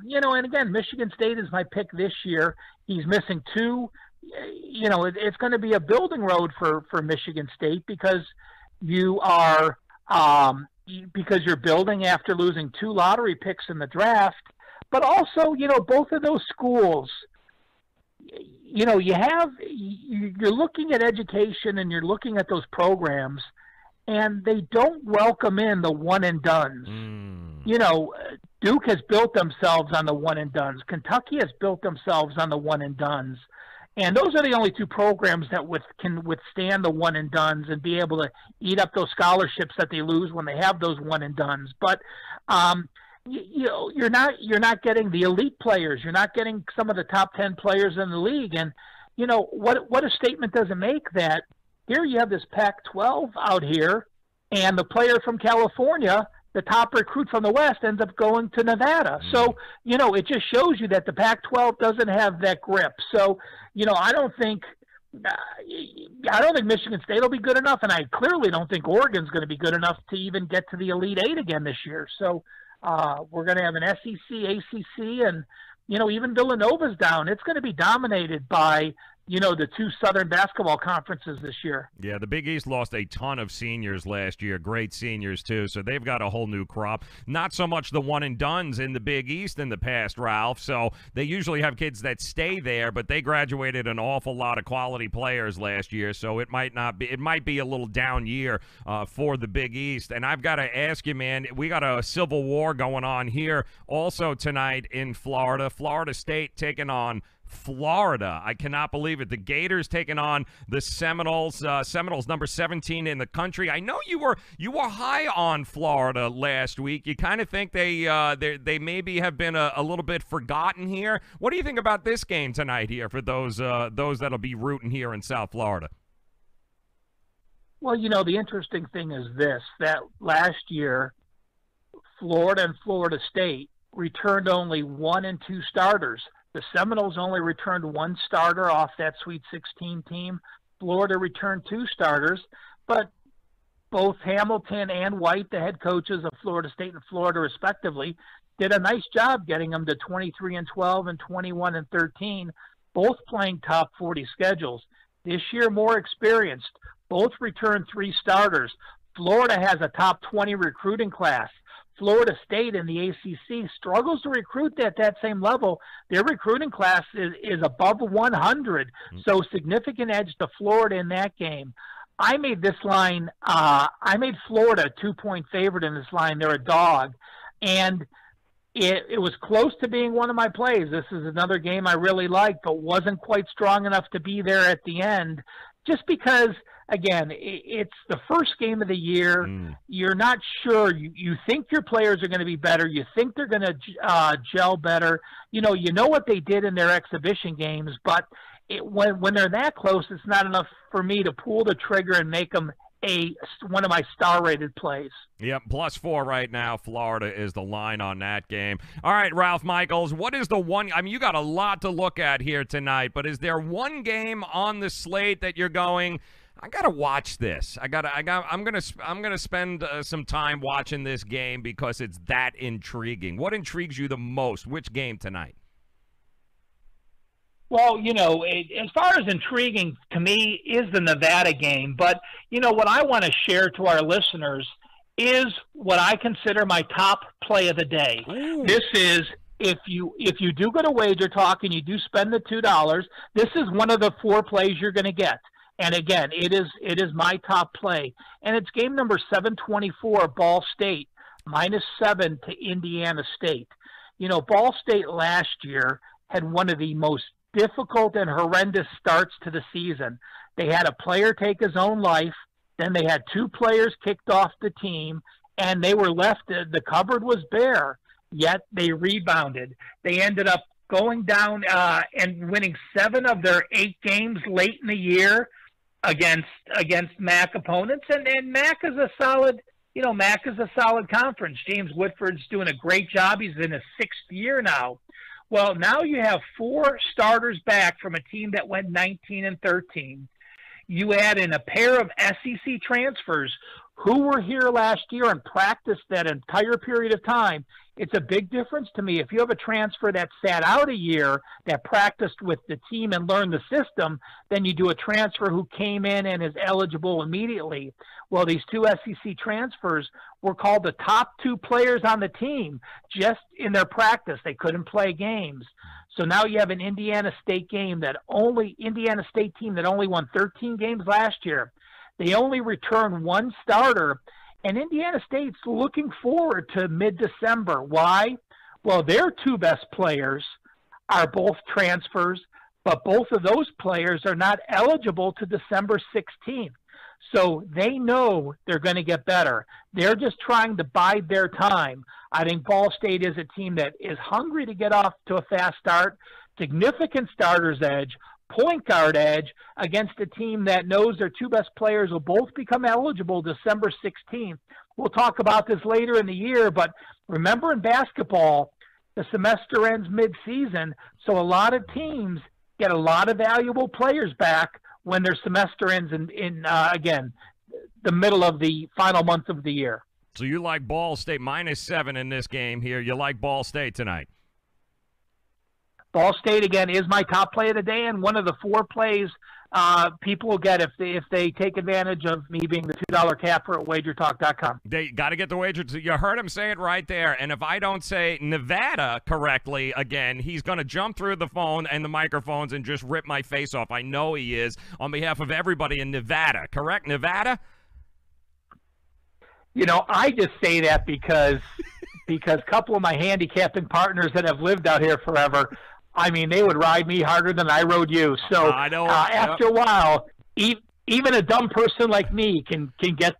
you know, and again, Michigan State is my pick this year. He's missing two. You know, it's going to be a building road for Michigan State because you are because you're building after losing 2 lottery picks in the draft, but also, you know, both of those schools, you know, you're looking at education and you're looking at those programs, and they don't welcome in the one and dones. You know, Duke has built themselves on the one and dones. Kentucky has built themselves on the one and dones. And those are the only 2 programs that can withstand the one and dones and be able to eat up those scholarships that they lose when they have those one and dones. But you know, you're not getting the elite players. You're not getting some of the top 10 players in the league. And, you know, what a statement does it make that here you have this Pac-12 out here, and the player from California, the top recruit from the West, ends up going to Nevada. So, you know, it just shows you that the Pac-12 doesn't have that grip. So, you know, I don't think Michigan State will be good enough, and I clearly don't think Oregon's going to be good enough to even get to the Elite Eight again this year. So, we're going to have an SEC, ACC, and, you know, even Villanova's down. It's going to be dominated by, you know, the 2 Southern basketball conferences this year. Yeah, the Big East lost a ton of seniors last year, great seniors too, so they've got a whole new crop. Not so much the one and dones in the Big East in the past, Ralph, so they usually have kids that stay there, but they graduated an awful lot of quality players last year, so it might be a little down year for the Big East. And I've got to ask you, man, we got a civil war going on here also tonight in Florida. Florida State taking on Florida. I cannot believe it. The Gators taking on the Seminoles. Seminoles, number 17 in the country. I know you were high on Florida last week. You kind of think they maybe have been a little bit forgotten here. What do you think about this game tonight here for those that'll be rooting here in South Florida? Well, you know, the interesting thing is this, that last year, Florida and Florida State returned only 1 and 2 starters. The Seminoles only returned 1 starter off that Sweet 16 team. Florida returned 2 starters, but both Hamilton and White, the head coaches of Florida State and Florida respectively, did a nice job getting them to 23-12 and 21-13, both playing top 40 schedules. This year, more experienced. Both returned 3 starters. Florida has a top 20 recruiting class. Florida State in the ACC struggles to recruit at that same level. Their recruiting class is above 100, so significant edge to Florida in that game. I made this line, I made Florida a 2-point favorite in this line. They're a dog, and it was close to being one of my plays. This is another game I really liked, but wasn't quite strong enough to be there at the end, just because, again, it's the first game of the year. You're not sure. You think your players are going to be better. You think they're going to gel better. You know what they did in their exhibition games, but when they're that close, it's not enough for me to pull the trigger and make them one of my star-rated plays. Yep, +4 right now. Florida is the line on that game. All right, Ralph Michaels, what is the one? I mean, you got a lot to look at here tonight, but is there one game on the slate that you're going, I gotta watch this. I'm gonna spend some time watching this game because it's that intriguing. What intrigues you the most? Which game tonight? Well, as far as intriguing to me is the Nevada game. But, what I want to share to our listeners is what I consider my top play of the day. Ooh. This is, if you do go to Wager Talk and you do spend the $2, this is one of the 4 plays you're going to get. And again, it is my top play. And it's game number 724, Ball State, -7 to Indiana State. Ball State last year had one of the most difficult and horrendous starts to the season. They had a player take his own life, then they had 2 players kicked off the team, and they were left, the cupboard was bare, yet they rebounded. They ended up going down and winning 7 of their 8 games late in the year against MAC opponents, and MAC is a solid, MAC is a solid conference. James Whitford's doing a great job. He's in his 6th year now. Well, now you have 4 starters back from a team that went 19-13. You add in a pair of SEC transfers who were here last year and practiced that entire period of time. It's a big difference to me. If you have a transfer that sat out a year, that practiced with the team and learned the system, then you do a transfer who came in and is eligible immediately. Well, these 2 SEC transfers were called the top 2 players on the team just in their practice. They couldn't play games. So now you have an Indiana State team that only won 13 games last year. They only returned 1 starter, and Indiana State's looking forward to mid-December. Why? Well, their 2 best players are both transfers, but both of those players are not eligible to December 16th. So they know they're going to get better. They're just trying to bide their time. I think Ball State is a team that is hungry to get off to a fast start, significant starter's edge, point guard edge against a team that knows their 2 best players will both become eligible December 16th. We'll talk about this later in the year, but remember in basketball, the semester ends mid-season, so a lot of teams get a lot of valuable players back when their semester ends in again, the middle of the final month of the year. So you like Ball State -7 in this game here. You like Ball State tonight. Ball State, again, is my top play of the day, and one of the 4 plays people will get if they take advantage of me being the $2 capper at wagertalk.com. They got to get the wager. You heard him say it right there. And if I don't say Nevada correctly again, he's going to jump through the phone and the microphones and just rip my face off. I know he is, on behalf of everybody in Nevada. Correct, Nevada? I just say that because a couple of my handicapping partners that have lived out here forever, I mean, they would ride me harder than I rode you. So after a while, even a dumb person like me can get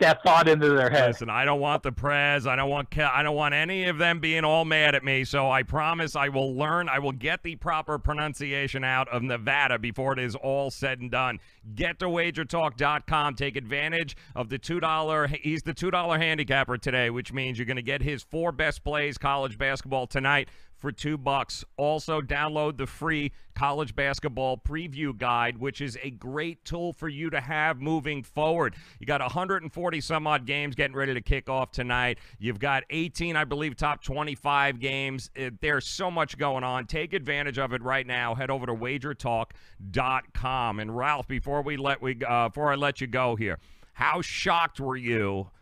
that thought into their head. Listen, I don't want the prez. I don't want any of them being all mad at me. So I promise I will learn. I will get the proper pronunciation out of Nevada before it is all said and done. Get to wagertalk.com. Take advantage of the $2. He's the $2 handicapper today, which means you're going to get his 4 best plays college basketball tonight for $2. Also, download the free college basketball preview guide, which is a great tool for you to have moving forward. You got 140 some odd games getting ready to kick off tonight. You've got 18, I believe, top 25 games. There's so much going on. Take advantage of it right now. Head over to wagertalk.com. And Ralph, before I let you go here, how shocked were you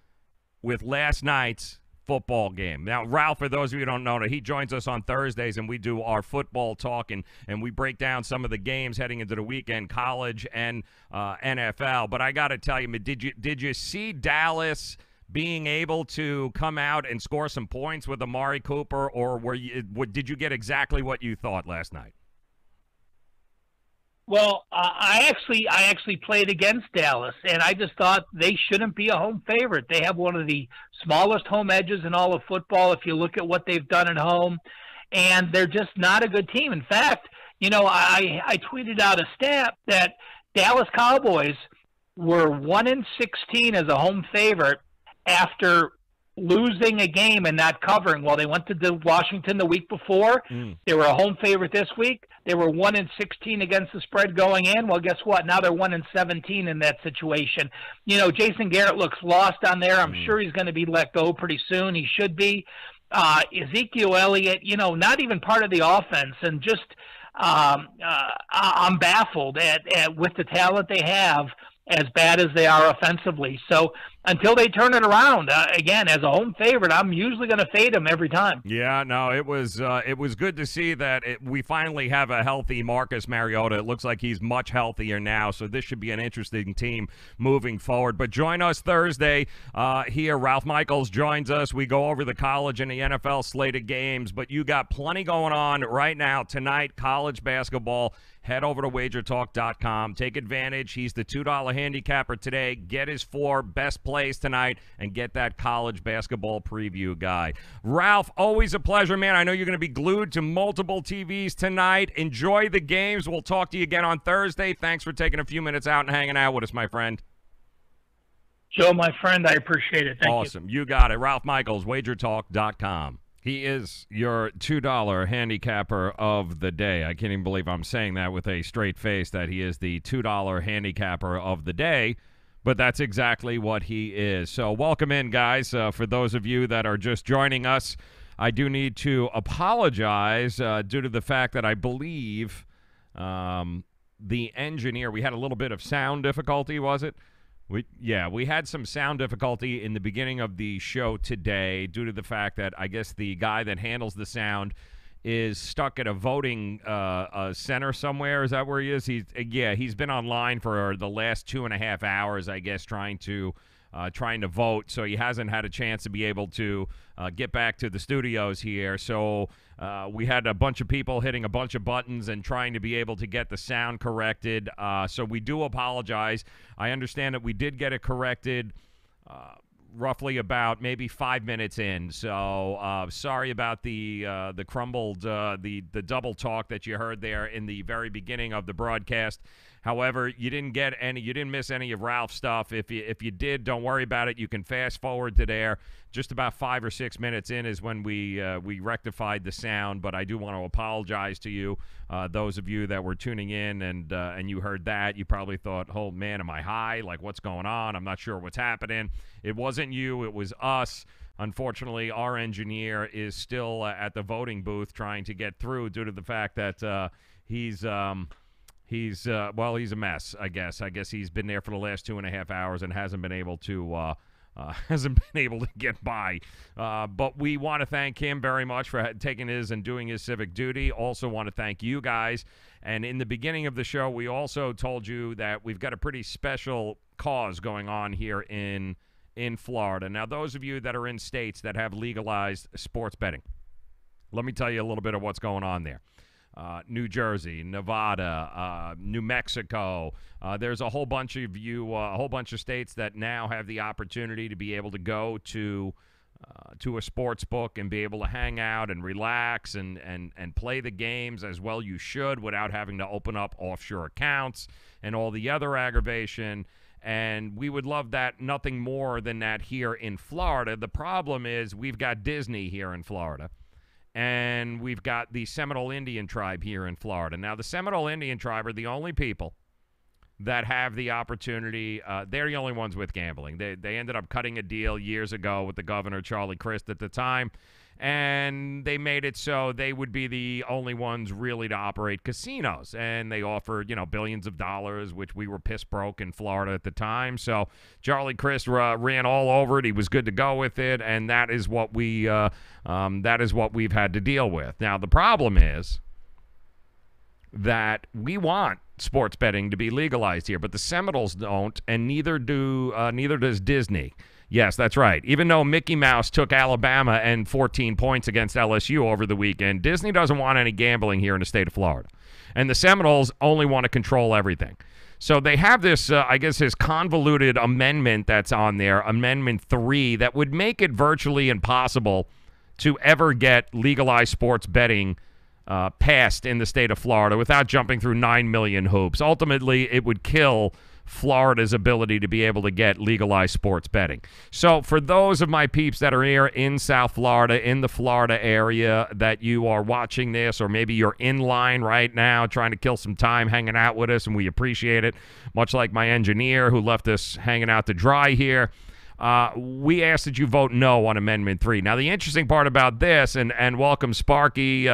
with last night's football game? Now, Ralph, for those of you who don't know, he joins us on Thursdays, and we do our football talk, and we break down some of the games heading into the weekend, college and NFL. But I got to tell you, did you see Dallas being able to come out and score some points with Amari Cooper, or did you get exactly what you thought last night? Well, I actually played against Dallas, and I just thought they shouldn't be a home favorite. They have one of the smallest home edges in all of football if you look at what they've done at home, and they're just not a good team. In fact, I tweeted out a stat that Dallas Cowboys were 1-16 as a home favorite after losing a game and not covering. Well, they went to Washington the week before. They were a home favorite this week. They were 1-16 against the spread going in. Well, guess what? Now they're 1-17 in that situation. You know, Jason Garrett looks lost on there. I'm sure he's going to be let go pretty soon. He should be. Ezekiel Elliott, you know, not even part of the offense, and just I'm baffled at with the talent they have, as bad as they are offensively. So until they turn it around, again, as a home favorite, I'm usually going to fade them every time. Yeah, no, it was good to see that we finally have a healthy Marcus Mariota. It looks like he's much healthier now, so this should be an interesting team moving forward. But join us Thursday here. Ralph Michaels joins us. We go over the college and the NFL slate of games, but you got plenty going on right now tonight, college basketball. Head over to wagertalk.com. Take advantage. He's the $2 handicapper today. Get his 4 best plays tonight and get that college basketball preview guy. Ralph, always a pleasure, man. I know you're going to be glued to multiple TVs tonight. Enjoy the games. We'll talk to you again on Thursday. Thanks for taking a few minutes out and hanging out with us, my friend. Joe, my friend, I appreciate it. Thank you. Awesome. You got it. Ralph Michaels, wagertalk.com. He is your $2 handicapper of the day. I can't even believe I'm saying that with a straight face, that he is the $2 handicapper of the day, but that's exactly what he is. So welcome in, guys. For those of you that are just joining us, I do need to apologize due to the fact that I believe the engineer, we had a little bit of sound difficulty, was it? We had some sound difficulty in the beginning of the show today due to the fact that I guess the guy that handles the sound is stuck at a voting center somewhere. Is that where he is? He's been online for the last 2.5 hours, I guess, trying to vote. So he hasn't had a chance to be able to get back to the studios here. So we had a bunch of people hitting a bunch of buttons and trying to be able to get the sound corrected. So we do apologize. I understand that we did get it corrected roughly about maybe 5 minutes in. So sorry about the crumbled, the double talk that you heard there in the very beginning of the broadcast. However, you didn't miss any of Ralph's stuff. If you did, don't worry about it. You can fast forward to there. Just about 5 or 6 minutes in is when we rectified the sound. But I do want to apologize to you, those of you that were tuning in and you heard that. You probably thought, "Oh man, am I high? Like, what's going on? I'm not sure what's happening." It wasn't you. It was us. Unfortunately, our engineer is still at the voting booth trying to get through due to the fact that he's a mess, I guess. I guess he's been there for the last 2.5 hours and hasn't been able to get by. But we want to thank him very much for taking his and doing his civic duty. Also want to thank you guys. And in the beginning of the show, we also told you that we've got a pretty special cause going on here in Florida. Now, those of you that are in states that have legalized sports betting, let me tell you a little bit of what's going on there. New Jersey, Nevada, New Mexico. There's a whole bunch of states that now have the opportunity to be able to go to a sports book and be able to hang out and relax and play the games as well you should without having to open up offshore accounts and all the other aggravation. And we would love that, nothing more than that here in Florida. The problem is we've got Disney here in Florida. And we've got the Seminole Indian tribe here in Florida. Now, the Seminole Indian tribe are the only people that have the opportunity. They're the only ones with gambling. They ended up cutting a deal years ago with the governor, Charlie Crist, at the time. And they made it so they would be the only ones really to operate casinos. And they offered, billions of dollars, which we were piss broke in Florida at the time. So Charlie Crist ran all over it. He was good to go with it. And that is what we've had to deal with. Now, the problem is that we want sports betting to be legalized here, but the Seminoles don't, and neither does Disney. Yes, that's right. Even though Mickey Mouse took Alabama and 14 points against LSU over the weekend, Disney doesn't want any gambling here in the state of Florida. And the Seminoles only want to control everything. So they have this, this convoluted amendment that's on there, Amendment 3, that would make it virtually impossible to ever get legalized sports betting passed in the state of Florida without jumping through 9 million hoops. Ultimately, it would kill Florida's ability to be able to get legalized sports betting. So for those of my peeps that are here in South Florida, in the Florida area, that you are watching this, or maybe you're in line right now trying to kill some time hanging out with us, and we appreciate it, much like my engineer who left us hanging out to dry here. We ask that you vote no on Amendment 3. Now, the interesting part about this, and welcome Sparky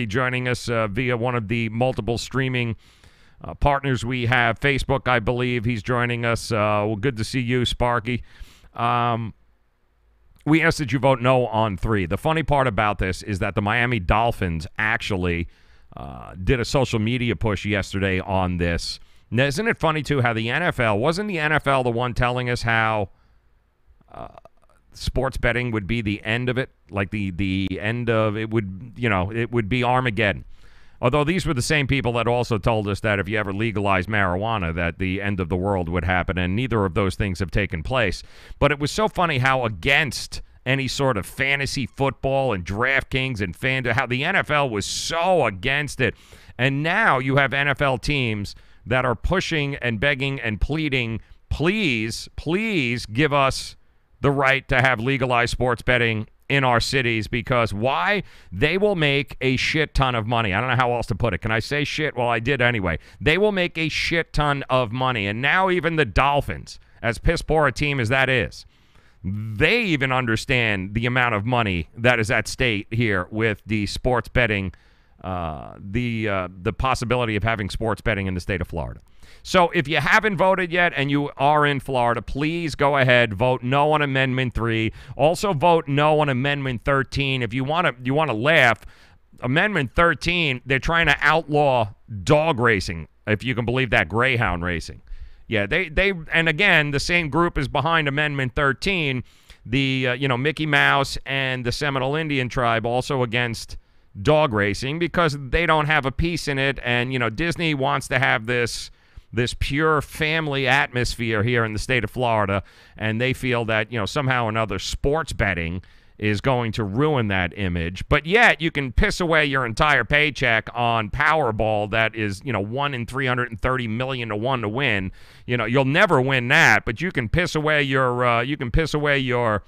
joining us via one of the multiple streaming partners we have, Facebook, I believe. He's joining us. Well, good to see you, Sparky. We ask that you vote no on 3. The funny part about this is that the Miami Dolphins actually did a social media push yesterday on this. Now, isn't it funny, too, how the NFL, wasn't the NFL the one telling us how sports betting would be the end of it? Like the end of it would, it would be Armageddon. Although these were the same people that also told us that if you ever legalized marijuana, that the end of the world would happen, and neither of those things have taken place. But it was so funny how against any sort of fantasy football and DraftKings and FanDuel, how the NFL was so against it. And now you have NFL teams that are pushing and begging and pleading, please give us the right to have legalized sports betting in our cities, because why? They will make a shit ton of money. I don't know how else to put it. Can I say shit? Well, I did anyway. They will make a shit ton of money. And now even the Dolphins, as piss poor a team as that is, they even understand the amount of money that is at stake here with the sports betting, the possibility of having sports betting in the state of Florida. So if you haven't voted yet and you are in Florida, please go ahead, vote no on Amendment 3. Also vote no on Amendment 13. If you want to laugh, Amendment 13, they're trying to outlaw dog racing, if you can believe that, greyhound racing. Yeah, they and again, the same group is behind Amendment 13, the Mickey Mouse and the Seminole Indian tribe also against dog racing because they don't have a piece in it, and Disney wants to have this pure family atmosphere here in the state of Florida, and they feel that, somehow or another sports betting is going to ruin that image. But yet you can piss away your entire paycheck on Powerball that is, 1 in 330 million to 1 to win. You'll never win that, but you can piss away your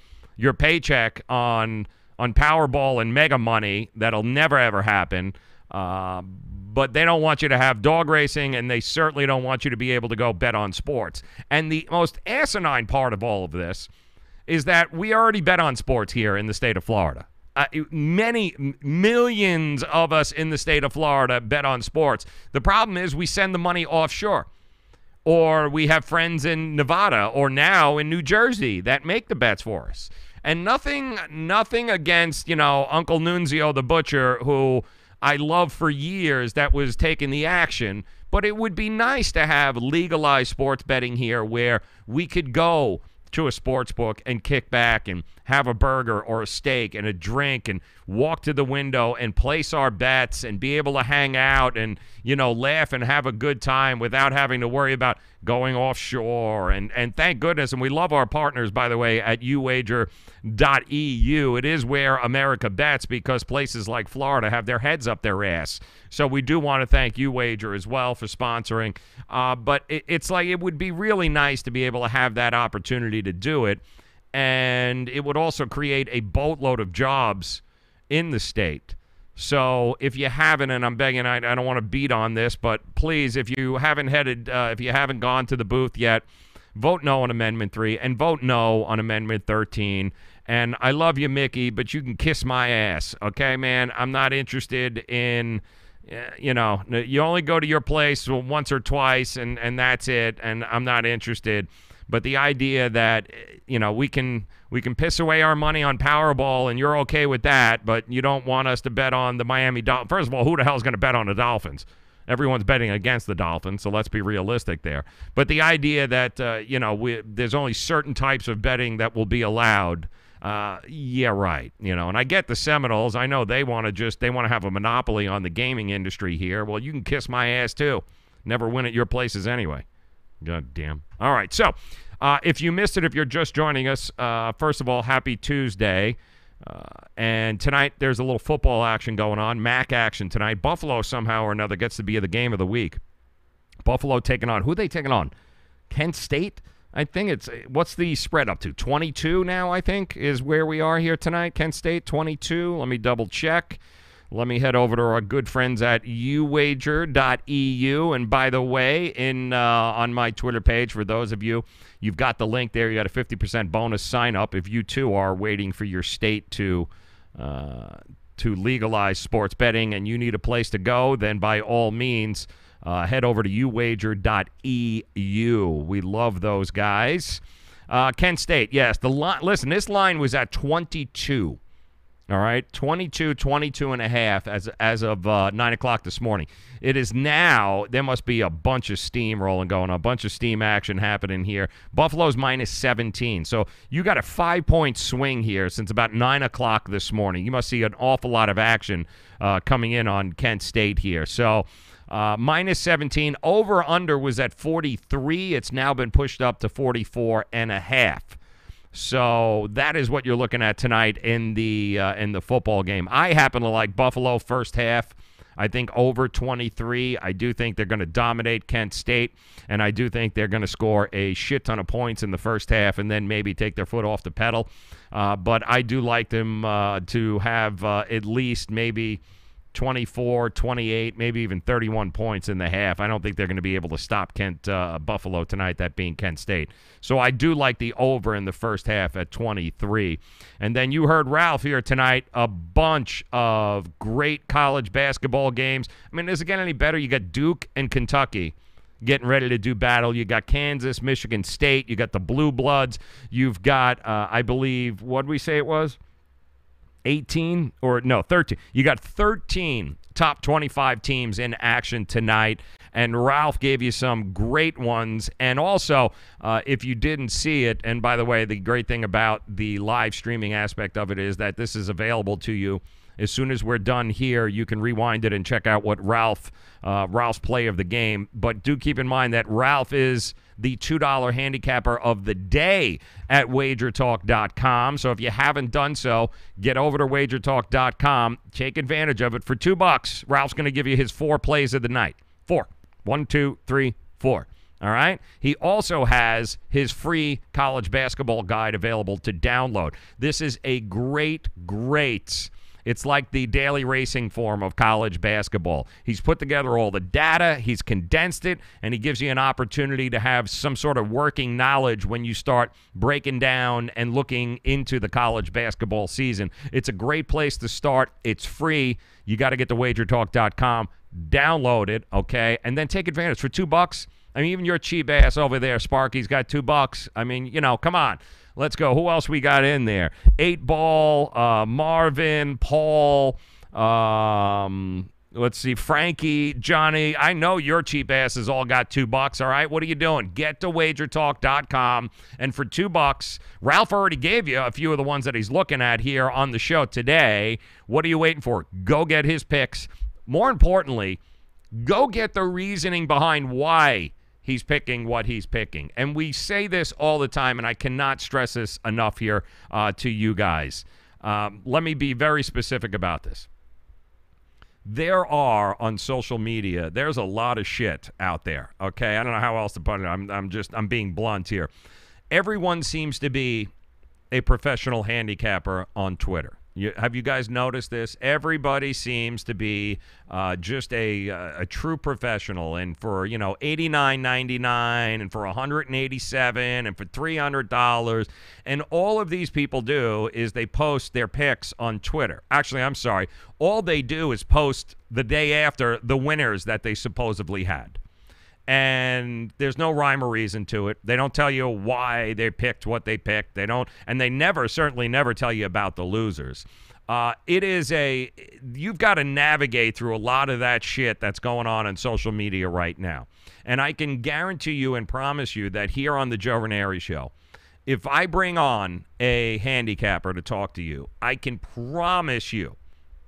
paycheck on Powerball and Mega Money. That'll never ever happen. But they don't want you to have dog racing, and they certainly don't want you to be able to go bet on sports. And the most asinine part of all of this is that we already bet on sports here in the state of Florida. Many millions of us in the state of Florida bet on sports. The problem is we send the money offshore, or we have friends in Nevada or now in New Jersey that make the bets for us. And nothing against, Uncle Nunzio the Butcher, who I love for years, that was taking the action, but it would be nice to have legalized sports betting here where we could go to a sports book and kick back and have a burger or a steak and a drink and walk to the window and place our bets and be able to hang out and, laugh and have a good time without having to worry about going offshore. And thank goodness, and we love our partners, by the way, at uwager.eu. It is where America bets, because places like Florida have their heads up their ass. So we do want to thank UWager as well for sponsoring. But it's like it would be really nice to be able to have that opportunity to do it. And it would also create a boatload of jobs in the state. So if you haven't, and I'm begging, I don't want to beat on this, but please, if you haven't gone to the booth yet, vote no on Amendment 3 and vote no on Amendment 13. And I love you, Mickey, but you can kiss my ass, okay, man? I'm not interested in, you only go to your place once or twice, and that's it, and I'm not interested. But the idea that, we can piss away our money on Powerball and you're okay with that, but you don't want us to bet on the Miami Dolphins. First of all, who the hell is going to bet on the Dolphins? Everyone's betting against the Dolphins, so let's be realistic there. But the idea that, there's only certain types of betting that will be allowed, yeah, right. And I get the Seminoles. I know they want to have a monopoly on the gaming industry here. Well, you can kiss my ass too. Never win at your places anyway. God damn. All right, so if you missed it, if you're just joining us, first of all, happy Tuesday. And tonight there's a little football action going on, MAC action tonight. Buffalo somehow or another gets to be the game of the week. Buffalo taking on, who are they taking on? Kent State, I think it's, what's the spread up to? 22 now, I think, is where we are here tonight. Kent State, 22. Let me double check. Let me head over to our good friends at uwager.eu. And by the way, on my Twitter page, for those of you, you've got the link there. You got a 50% bonus sign up if you too are waiting for your state to legalize sports betting and you need a place to go. Then by all means, head over to uwager.eu. We love those guys. Kent State, yes. Listen, this line was at 22. All right, 22 and a half as of 9 o'clock this morning. It is now, there must be a bunch of steam rolling going on, a bunch of steam action happening here. Buffalo's minus 17. So you got a 5-point swing here since about 9 o'clock this morning. You must see an awful lot of action coming in on Kent State here. So minus 17. Over-under was at 43. It's now been pushed up to 44 and a half. So that is what you're looking at tonight in the football game. I happen to like Buffalo first half. I think over 23. I do think they're going to dominate Kent State, and I do think they're going to score a shit ton of points in the first half and then maybe take their foot off the pedal. But I do like them to have at least maybe 24, 28, maybe even 31 points in the half. I don't think they're going to be able to stop Buffalo tonight, that being Kent State. So I do like the over in the first half at 23. And then you heard Ralph here tonight, a bunch of great college basketball games. I mean, does it get any better? You got Duke and Kentucky getting ready to do battle. You got Kansas, Michigan State. You got the Blue Bloods. You've got, I believe, what did we say it was? 13. You got 13 top 25 teams in action tonight, and Ralph gave you some great ones. And also, if you didn't see it, and by the way, the great thing about the live streaming aspect of it is that this is available to you. As soon as we're done here, you can rewind it and check out what Ralph's play of the game. But do keep in mind that Ralph is the $2 handicapper of the day at wagertalk.com. So if you haven't done so, get over to wagertalk.com. Take advantage of it for $2. Ralph's going to give you his 4 plays of the night. 4. 1, 2, 3, 4. All right? He also has his free college basketball guide available to download. This is a great it's like the daily racing form of college basketball. He's put together all the data, he's condensed it, and he gives you an opportunity to have some sort of working knowledge when you start breaking down and looking into the college basketball season. It's a great place to start. It's free. You got to get to wagertalk.com, download it, okay, and then take advantage for $2. I mean, even your cheap ass over there, Sparky's got $2. I mean, come on. Let's go. Who else we got in there? 8-Ball, Marvin, Paul, let's see, Frankie, Johnny. I know your cheap asses all got $2, all right? What are you doing? Get to wagertalk.com, and for $2, Ralph already gave you a few of the ones that he's looking at here on the show today. What are you waiting for? Go get his picks. More importantly, go get the reasoning behind why he's picking what he's picking. And we say this all the time, and I cannot stress this enough here to you guys. Let me be very specific about this. There are, on social media, there's a lot of shit out there, okay? I don't know how else to put it. I'm being blunt here. Everyone seems to be a professional handicapper on Twitter. Have you guys noticed this? Everybody seems to be just a true professional, and for $89.99 and for $187 and for $300, and all of these people do is they post their picks on Twitter. Actually, I'm sorry, all they do is post the day after the winners that they supposedly had. And there's no rhyme or reason to it. They don't tell you why they picked what they picked. They don't, and they certainly never tell you about the losers. You've got to navigate through a lot of that shit that's going on social media right now. And I can guarantee you and promise you that here on the Joe Raineri Show, if I bring on a handicapper to talk to you, I can promise you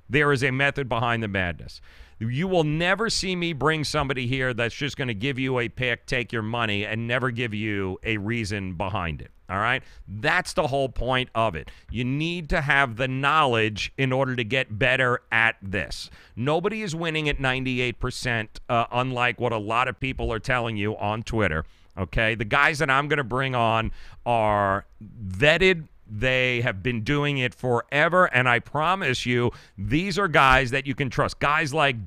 there is a method behind the madness. You will never see me bring somebody here that's just going to give you a pick, take your money, and never give you a reason behind it. All right? That's the whole point of it. You need to have the knowledge in order to get better at this. Nobody is winning at 98%, unlike what a lot of people are telling you on Twitter. okay? The guys that I'm going to bring on are vetted. They have been doing it forever, and I promise you, these are guys that you can trust. Guys like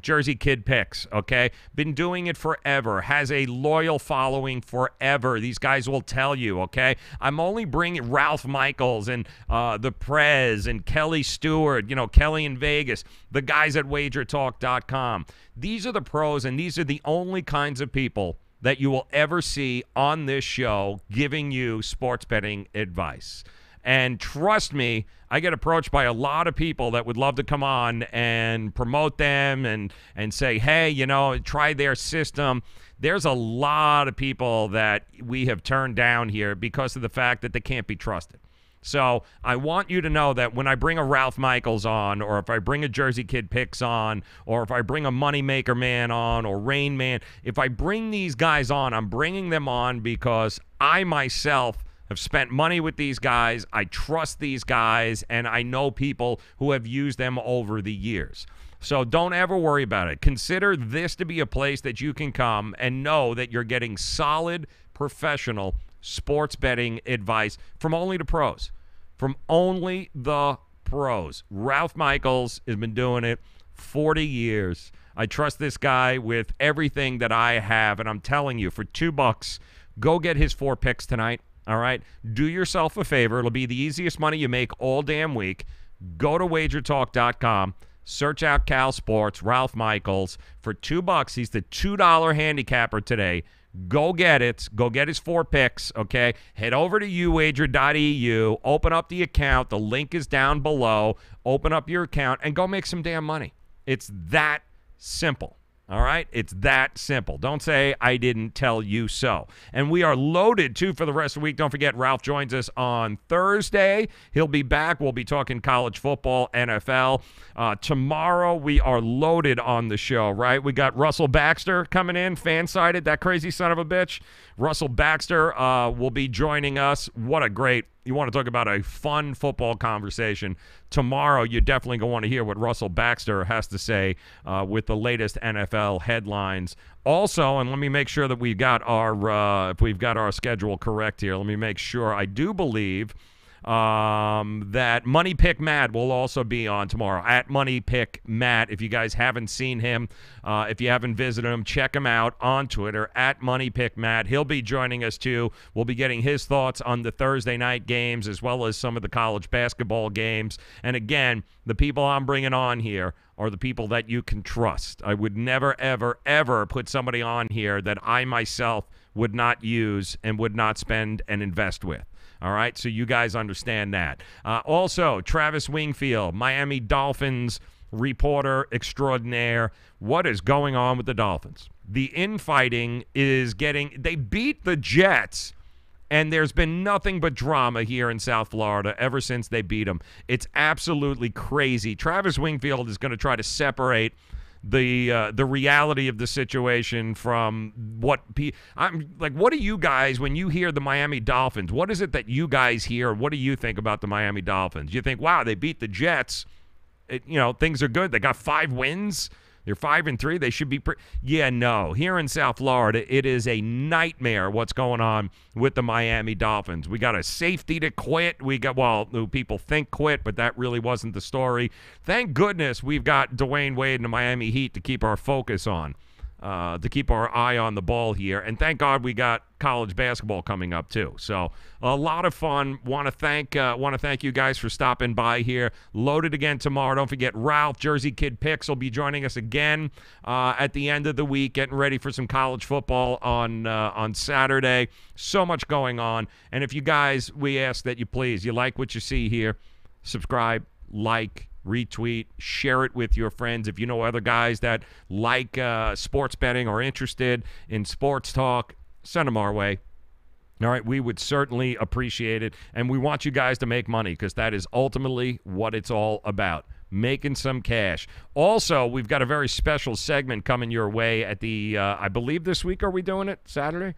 Jersey Kid Picks, okay? Been doing it forever, has a loyal following forever. These guys will tell you, okay? I'm only bringing Ralph Michaels and the Prez and Kelly Stewart, Kelly in Vegas, the guys at WagerTalk.com. These are the pros, and these are the only kinds of people that you will ever see on this show giving you sports betting advice. And trust me, I get approached by a lot of people that would love to come on and promote them and say, hey, try their system. There's a lot of people that we have turned down here because of the fact that they can't be trusted. So I want you to know that when I bring a Ralph Michaels on, or if I bring a Jersey Kid Picks on, or if I bring a Moneymaker Man on, or Rain Man, if I bring these guys on, I'm bringing them on because I myself have spent money with these guys. I trust these guys, and I know people who have used them over the years. So don't ever worry about it. Consider this to be a place that you can come and know that you're getting solid, professional sports betting advice from only the pros. From only the pros. Ralph Michaels has been doing it 40 years. I trust this guy with everything that I have, and I'm telling you, for $2, go get his 4 picks tonight, all right? Do yourself a favor. It'll be the easiest money you make all damn week. Go to WagerTalk.com. Search out Cal Sports, Ralph Michaels. For $2, he's the $2 handicapper today. Go get it. Go get his 4 picks, okay? Head over to uwager.eu. Open up the account. The link is down below. Open up your account and go make some damn money. It's that simple. All right? It's that simple. Don't say I didn't tell you so. And we are loaded, too, for the rest of the week. Don't forget, Ralph joins us on Thursday. He'll be back. We'll be talking college football, NFL. Tomorrow, we are loaded on the show, right? We got Russell Baxter coming in, fan-sided, that crazy son of a bitch. Russell Baxter will be joining us. What a great, you want to talk about a fun football conversation. Tomorrow, you're definitely going to want to hear what Russell Baxter has to say with the latest NFL headlines. Also, and let me make sure that we've got our if we've got our schedule correct here. Let me make sure. I do believe that Money Pick Matt will also be on tomorrow, at Money Pick Matt. If you guys haven't seen him, if you haven't visited him, check him out on Twitter, at Money Pick Matt. He'll be joining us too. We'll be getting his thoughts on the Thursday night games as well as some of the college basketball games. And again, the people I'm bringing on here are the people that you can trust. I would never, ever, ever put somebody on here that I myself would not use and would not spend and invest with. All right, so you guys understand that. Also, Travis Wingfield, Miami Dolphins reporter extraordinaire. What is going on with the Dolphins? The infighting is getting, they beat the Jets, and there's been nothing but drama here in South Florida ever since they beat them. It's absolutely crazy. Travis Wingfield is going to try to separate the reality of the situation from what I'm like. What do you guys, when you hear the Miami Dolphins, what is it that you guys hear? What do you think about the Miami Dolphins? You think, wow, they beat the Jets. Things are good. They got 5 wins. They're 5-3. They should be yeah, no. Here in South Florida, it is a nightmare what's going on with the Miami Dolphins. We got a safety to quit. We got, people think quit, but that really wasn't the story. Thank goodness we've got Dwayne Wade and the Miami Heat to keep our focus on, to keep our eye on the ball here. And thank God we got college basketball coming up too. So a lot of fun. Want to thank you guys for stopping by here. Loaded again tomorrow. Don't forget, Ralph, Jersey Kid Picks, will be joining us again at the end of the week, getting ready for some college football on Saturday. So much going on. And if you guys, we ask that you please, you like what you see here, subscribe, like, retweet, share it with your friends. If you know other guys that like sports betting or interested in sports talk, send them our way. All right, we would certainly appreciate it. And we want you guys to make money because that is ultimately what it's all about, making some cash. Also, we've got a very special segment coming your way at the, I believe this week, are we doing it? Saturday?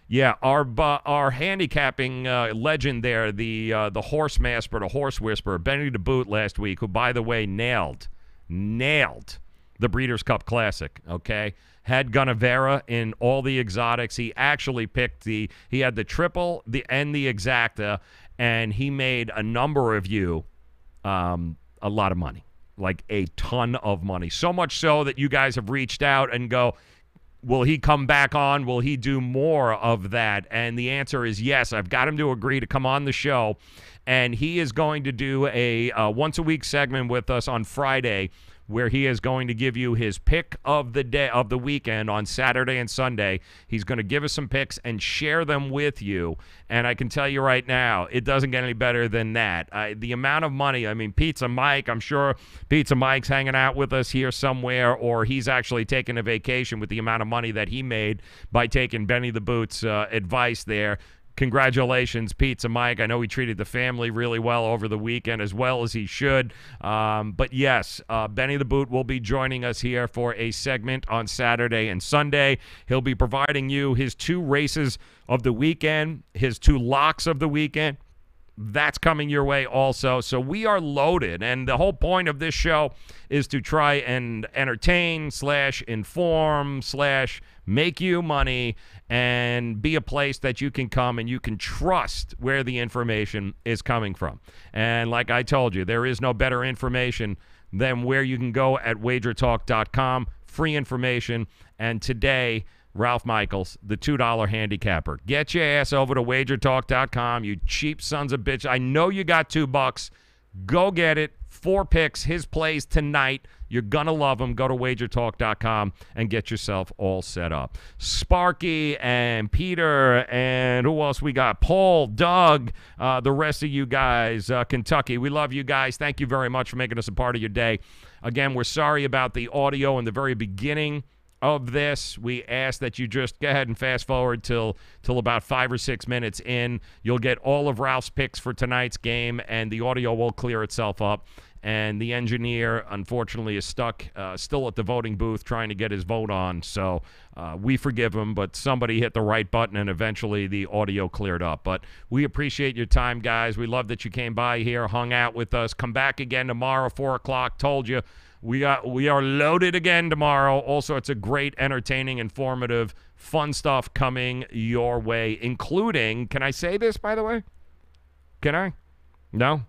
Yeah, our handicapping legend there, the horse master, the horse whisperer, Benny the Boot last week, who, by the way, nailed the Breeders' Cup Classic, okay? had Gunnevera in all the exotics. He actually picked he had the triple and the exacta, and he made a number of you a lot of money, like a ton of money. So much so that you guys have reached out and go, will he come back on? Will he do more of that? And the answer is yes. I've got him to agree to come on the show, and he is going to do a once-a-week segment with us on Friday where he is going to give you his pick of the day of the weekend on Saturday and Sunday. He's going to give us some picks and share them with you. And I can tell you right now, it doesn't get any better than that. The amount of money, I mean, Pizza Mike, I'm sure Pizza Mike's hanging out with us here somewhere, or he's actually taking a vacation with the amount of money that he made by taking Benny the Boot's advice there. Congratulations, Pizza Mike. I know he treated the family really well over the weekend, as well as he should. But yes, Benny the Boot will be joining us here for a segment on Saturday and Sunday. He'll be providing you his 2 races of the weekend, his 2 locks of the weekend. That's coming your way also. So we are loaded, and the whole point of this show is to try and entertain / inform / make you money and be a place that you can come and you can trust where the information is coming from. And like I told you, there is no better information than where you can go at wagertalk.com. Free information. And today, Ralph Michaels, the $2 handicapper. Get your ass over to wagertalk.com, you cheap sons of bitch. I know you got $2. Go get it. 4 picks, his plays tonight. You're going to love them. Go to wagertalk.com and get yourself all set up. Sparky and Peter and who else we got? Paul, Doug, the rest of you guys, Kentucky. We love you guys. Thank you very much for making us a part of your day. Again, we're sorry about the audio in the very beginning of this. We ask that you just go ahead and fast forward till about 5 or 6 minutes in. You'll get all of Ralph's picks for tonight's game, and the audio will clear itself up. And the engineer, unfortunately, is stuck still at the voting booth trying to get his vote on. So we forgive him, but somebody hit the right button, and eventually the audio cleared up. But we appreciate your time, guys. We love that you came by here, hung out with us. Come back again tomorrow, 4 o'clock. Told you. We are loaded again tomorrow. All sorts of great, entertaining, informative, fun stuff coming your way, including, can I say this, by the way? Can I? No?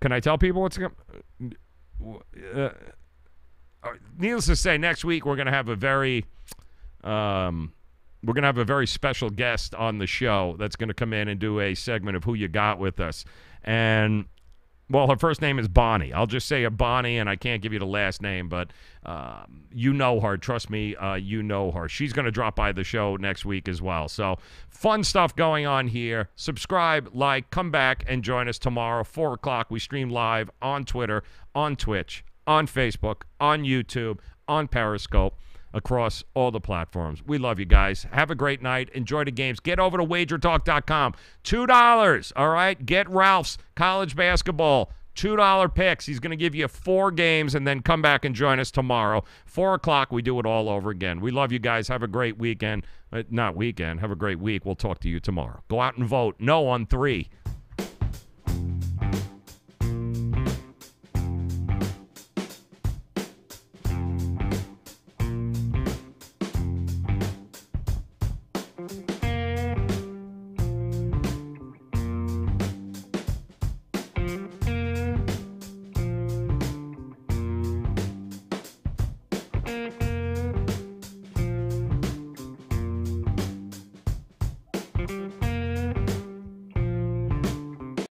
Can I tell people what's coming? Needless to say, next week we're going to have a very special guest on the show that's going to come in and do a segment of Who You Got with us. And well, her first name is Bonnie. I'll just say Bonnie, and I can't give you the last name, but you know her. Trust me, you know her. She's going to drop by the show next week as well. So fun stuff going on here. Subscribe, like, come back, and join us tomorrow, 4 o'clock. We stream live on Twitter, on Twitch, on Facebook, on YouTube, on Periscope, across all the platforms. We love you guys. Have a great night. Enjoy the games. Get over to wagertalk.com. $2, all right? Get Ralph's college basketball. $2 picks. He's going to give you 4 games and then come back and join us tomorrow. 4 o'clock, we do it all over again. We love you guys. Have a great weekend. Not weekend. Have a great week. We'll talk to you tomorrow. Go out and vote. No on 3.